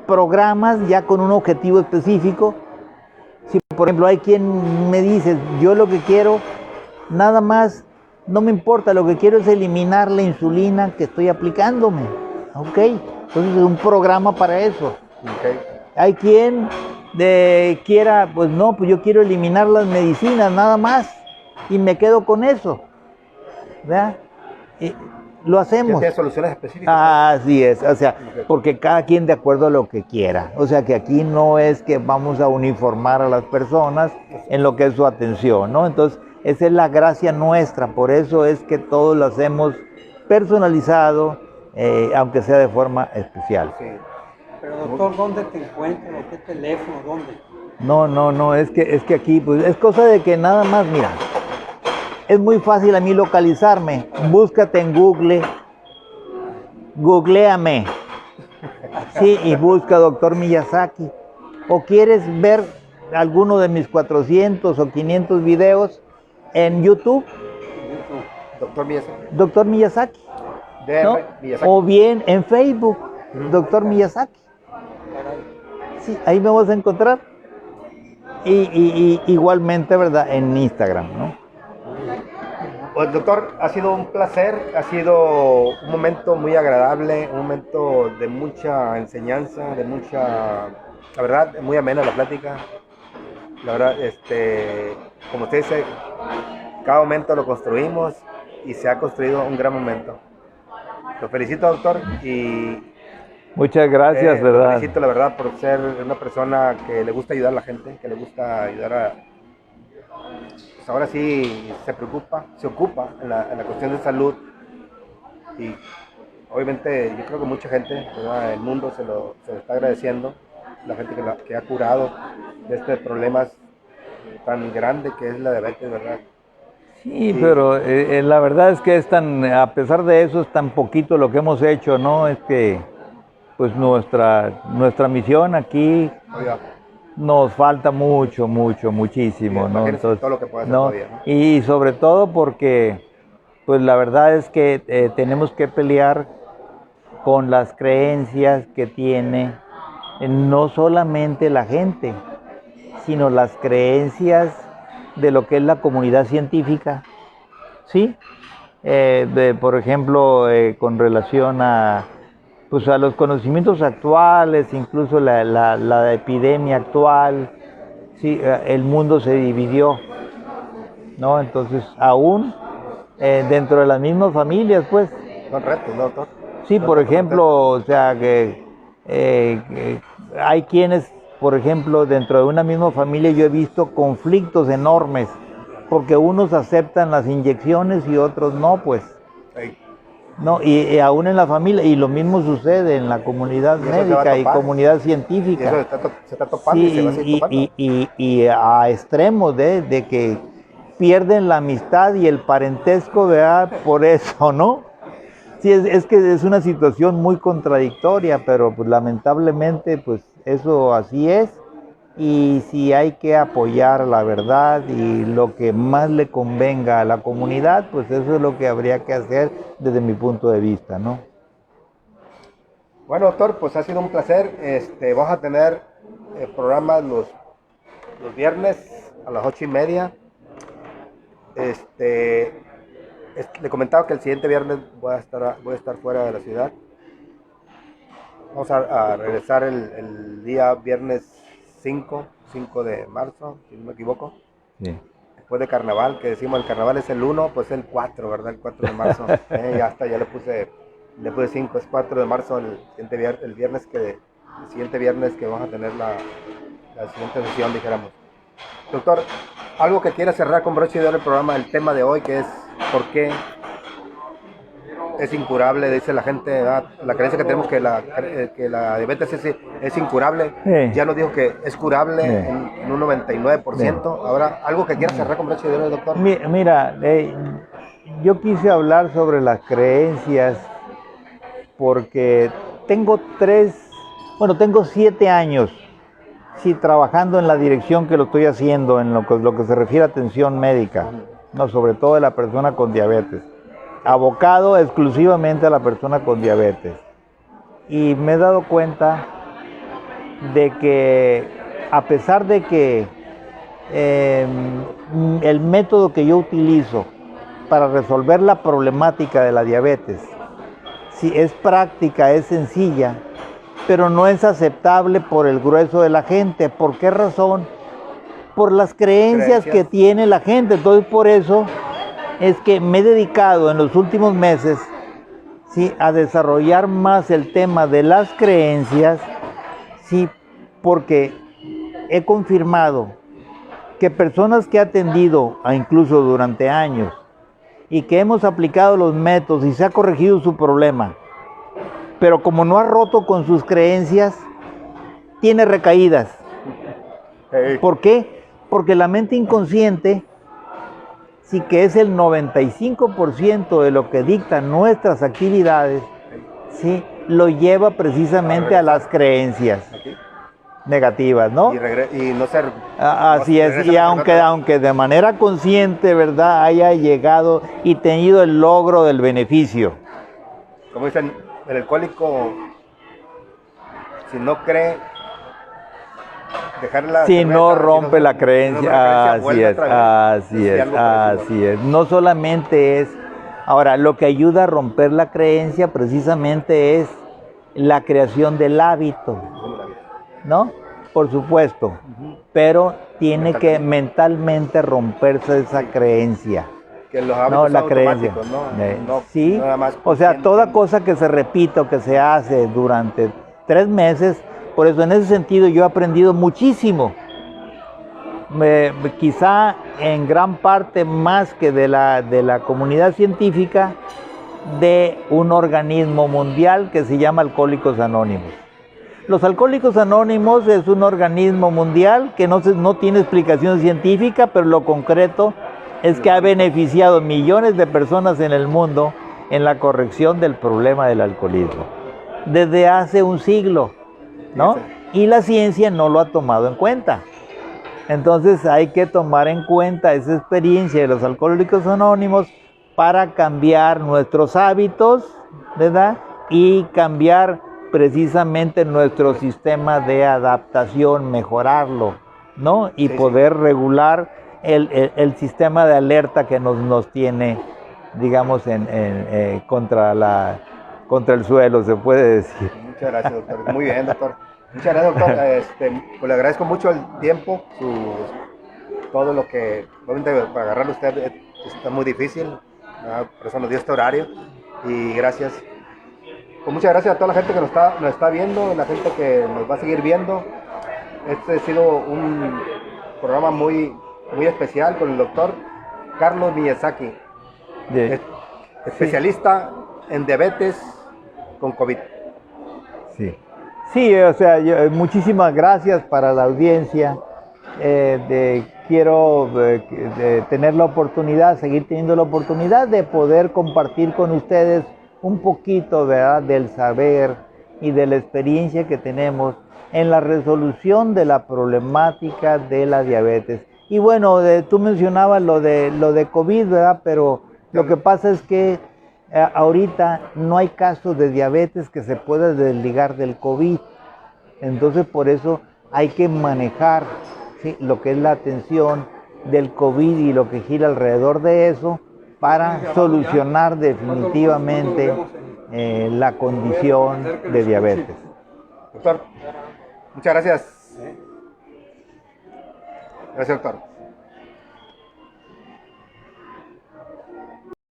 programas ya con un objetivo específico. Si por ejemplo hay quien me dice, yo lo que quiero, nada más, no me importa, lo que quiero es eliminar la insulina que estoy aplicándome. Ok, entonces es un programa para eso. Okay. Hay quien quiera, pues no, pues yo quiero eliminar las medicinas, nada más, y me quedo con eso. ¿Verdad? Y lo hacemos. ¿Tiene soluciones específicas? Así es, o sea, porque cada quien de acuerdo a lo que quiera. O sea que aquí no es que vamos a uniformar a las personas en lo que es su atención, ¿no? Entonces, esa es la gracia nuestra, por eso es que todo lo hacemos personalizado, aunque sea de forma especial. Sí. Pero doctor, ¿dónde te encuentras? ¿O qué teléfono? ¿Dónde? No, es que aquí, pues, es cosa de que nada más, mira, es muy fácil a mí localizarme. Búscate en Google, googleame, sí, y busca Dr. Miyazaki. O quieres ver alguno de mis 400 o 500 videos en YouTube, Doctor Miyazaki. Dr. Miyazaki, ¿no? Miyazaki. O bien en Facebook, Dr. Miyazaki. Sí, ahí me vas a encontrar. Y igualmente, ¿verdad? En Instagram, ¿no? Pues doctor, ha sido un placer, ha sido un momento muy agradable, un momento de mucha enseñanza, de mucha, la verdad, muy amena la plática. La verdad, como usted dice, cada momento lo construimos y se ha construido un gran momento. Lo felicito, doctor, y Muchas gracias, lo ¿verdad? felicito, la verdad, por ser una persona que le gusta ayudar a la gente, que le gusta ayudar a... Pues ahora sí se ocupa en la cuestión de salud, y obviamente yo creo que mucha gente, ¿verdad? El mundo se lo está agradeciendo, la gente que ha curado de este problema tan grande que es la diabetes, ¿verdad? Sí, pero la verdad es que es tan, a pesar de eso, es tan poquito lo que hemos hecho, ¿no? Es que, pues nuestra misión aquí Oiga, nos falta muchísimo, sí, ¿no? imagínese Entonces, todo lo que puede hacer ¿no? todavía, ¿no? Y sobre todo porque, pues la verdad es que tenemos que pelear con las creencias que tiene no solamente la gente, sino las creencias de lo que es la comunidad científica, ¿sí? Por ejemplo, con relación pues a los conocimientos actuales, incluso la epidemia actual, sí, el mundo se dividió, ¿no? Entonces, aún dentro de las mismas familias, pues, Son retos, ¿no, doctor? sí, por ejemplo, o sea, que hay quienes, por ejemplo, dentro de una misma familia yo he visto conflictos enormes, porque unos aceptan las inyecciones y otros no, pues. Ey, No, y aún en la familia, y lo mismo sucede en la comunidad Y eso se va a médica y topar. comunidad y eso científica. se está topando y se va a seguir topando. Y a extremos de que pierden la amistad y el parentesco, ¿verdad? Por eso, ¿no? Sí, es que es una situación muy contradictoria, pero pues lamentablemente pues eso así es, y si hay que apoyar la verdad y lo que más le convenga a la comunidad, pues eso es lo que habría que hacer desde mi punto de vista, ¿no? Bueno, doctor, pues ha sido un placer. Vamos a tener programas los viernes a las 8:30. Le comentaba que el siguiente viernes voy a estar fuera de la ciudad. Vamos a regresar el día viernes 5 de marzo, si no me equivoco. Sí. Después de carnaval, que decimos el carnaval es el 1, pues el 4, ¿verdad? El 4 de marzo. Ya está, ya le puse 5, es 4 de marzo el siguiente viernes que vamos a tener la siguiente sesión, dijéramos. Doctor, algo que quiera cerrar con broche de oro el programa, el tema de hoy, que es ¿por qué es incurable? Dice la gente, ¿verdad? La creencia que tenemos que la diabetes es incurable. Sí. Ya nos dijo que es curable Sí. en un 99%. Sí. Ahora, algo que quiera cerrar con broche de oro, doctor. Mira, yo quise hablar sobre las creencias porque tengo 7 años trabajando en la dirección que lo estoy haciendo, en lo que se refiere a atención médica, no, sobre todo de la persona con diabetes, abocado exclusivamente a la persona con diabetes. Y me he dado cuenta de que, a pesar de que el método que yo utilizo para resolver la problemática de la diabetes, sí, es práctica, es sencilla, pero no es aceptable por el grueso de la gente. ¿Por qué razón? Por las creencias que tiene la gente. Entonces, por eso es que me he dedicado en los últimos meses, sí, a desarrollar más el tema de las creencias, sí, porque he confirmado que personas que he atendido, incluso durante años, y que hemos aplicado los métodos y se ha corregido su problema, pero como no ha roto con sus creencias, tiene recaídas. ¿Por qué? Porque la mente inconsciente, sí, que es el 95% de lo que dictan nuestras actividades, sí, lo lleva precisamente a las creencias negativas, ¿no? Y no ser... Así es, y aunque de manera consciente, ¿verdad?, haya llegado y tenido el logro del beneficio. Como dicen, el alcohólico, si no cree, dejarla... Si no rompe la creencia, así es. No solamente es... Ahora, lo que ayuda a romper la creencia precisamente es la creación del hábito, ¿no? Por supuesto, pero tiene que mentalmente romperse esa creencia. Que los hábitos son automáticos, ¿no? Sí, nada más o sea, toda cosa que se repita o que se hace durante 3 meses, por eso en ese sentido yo he aprendido muchísimo. Quizá en gran parte más que de la comunidad científica, de un organismo mundial que se llama Alcohólicos Anónimos. Los Alcohólicos Anónimos es un organismo mundial que no tiene explicación científica, pero lo concreto es que ha beneficiado a millones de personas en el mundo en la corrección del problema del alcoholismo desde hace un siglo, ¿no? Y la ciencia no lo ha tomado en cuenta. Entonces hay que tomar en cuenta esa experiencia de los Alcohólicos Anónimos para cambiar nuestros hábitos, ¿verdad? Y cambiar precisamente nuestro sistema de adaptación, mejorarlo, ¿no? Y poder regular el sistema de alerta que nos tiene, digamos, contra el suelo, se puede decir. Muchas gracias, doctor. Muy bien, doctor. Muchas gracias, doctor. Pues le agradezco mucho el tiempo, todo lo que, obviamente, para agarrarlo usted está muy difícil, por eso nos dio este horario, y gracias. Pues muchas gracias a toda la gente que nos está viendo, la gente que nos va a seguir viendo. Este ha sido un programa muy especial con el doctor Carlos Miyazaki, especialista en diabetes con COVID. Sí, o sea, muchísimas gracias para la audiencia. Quiero tener la oportunidad, seguir teniendo la oportunidad de poder compartir con ustedes un poquito, ¿verdad?, del saber y de la experiencia que tenemos en la resolución de la problemática de la diabetes. Y bueno, tú mencionabas lo de COVID, ¿verdad? Pero lo que pasa es que ahorita no hay casos de diabetes que se pueda desligar del COVID. Entonces por eso hay que manejar, ¿sí?, lo que es la atención del COVID y lo que gira alrededor de eso para solucionar definitivamente la condición de diabetes. Doctor, muchas gracias. Gracias, doctor.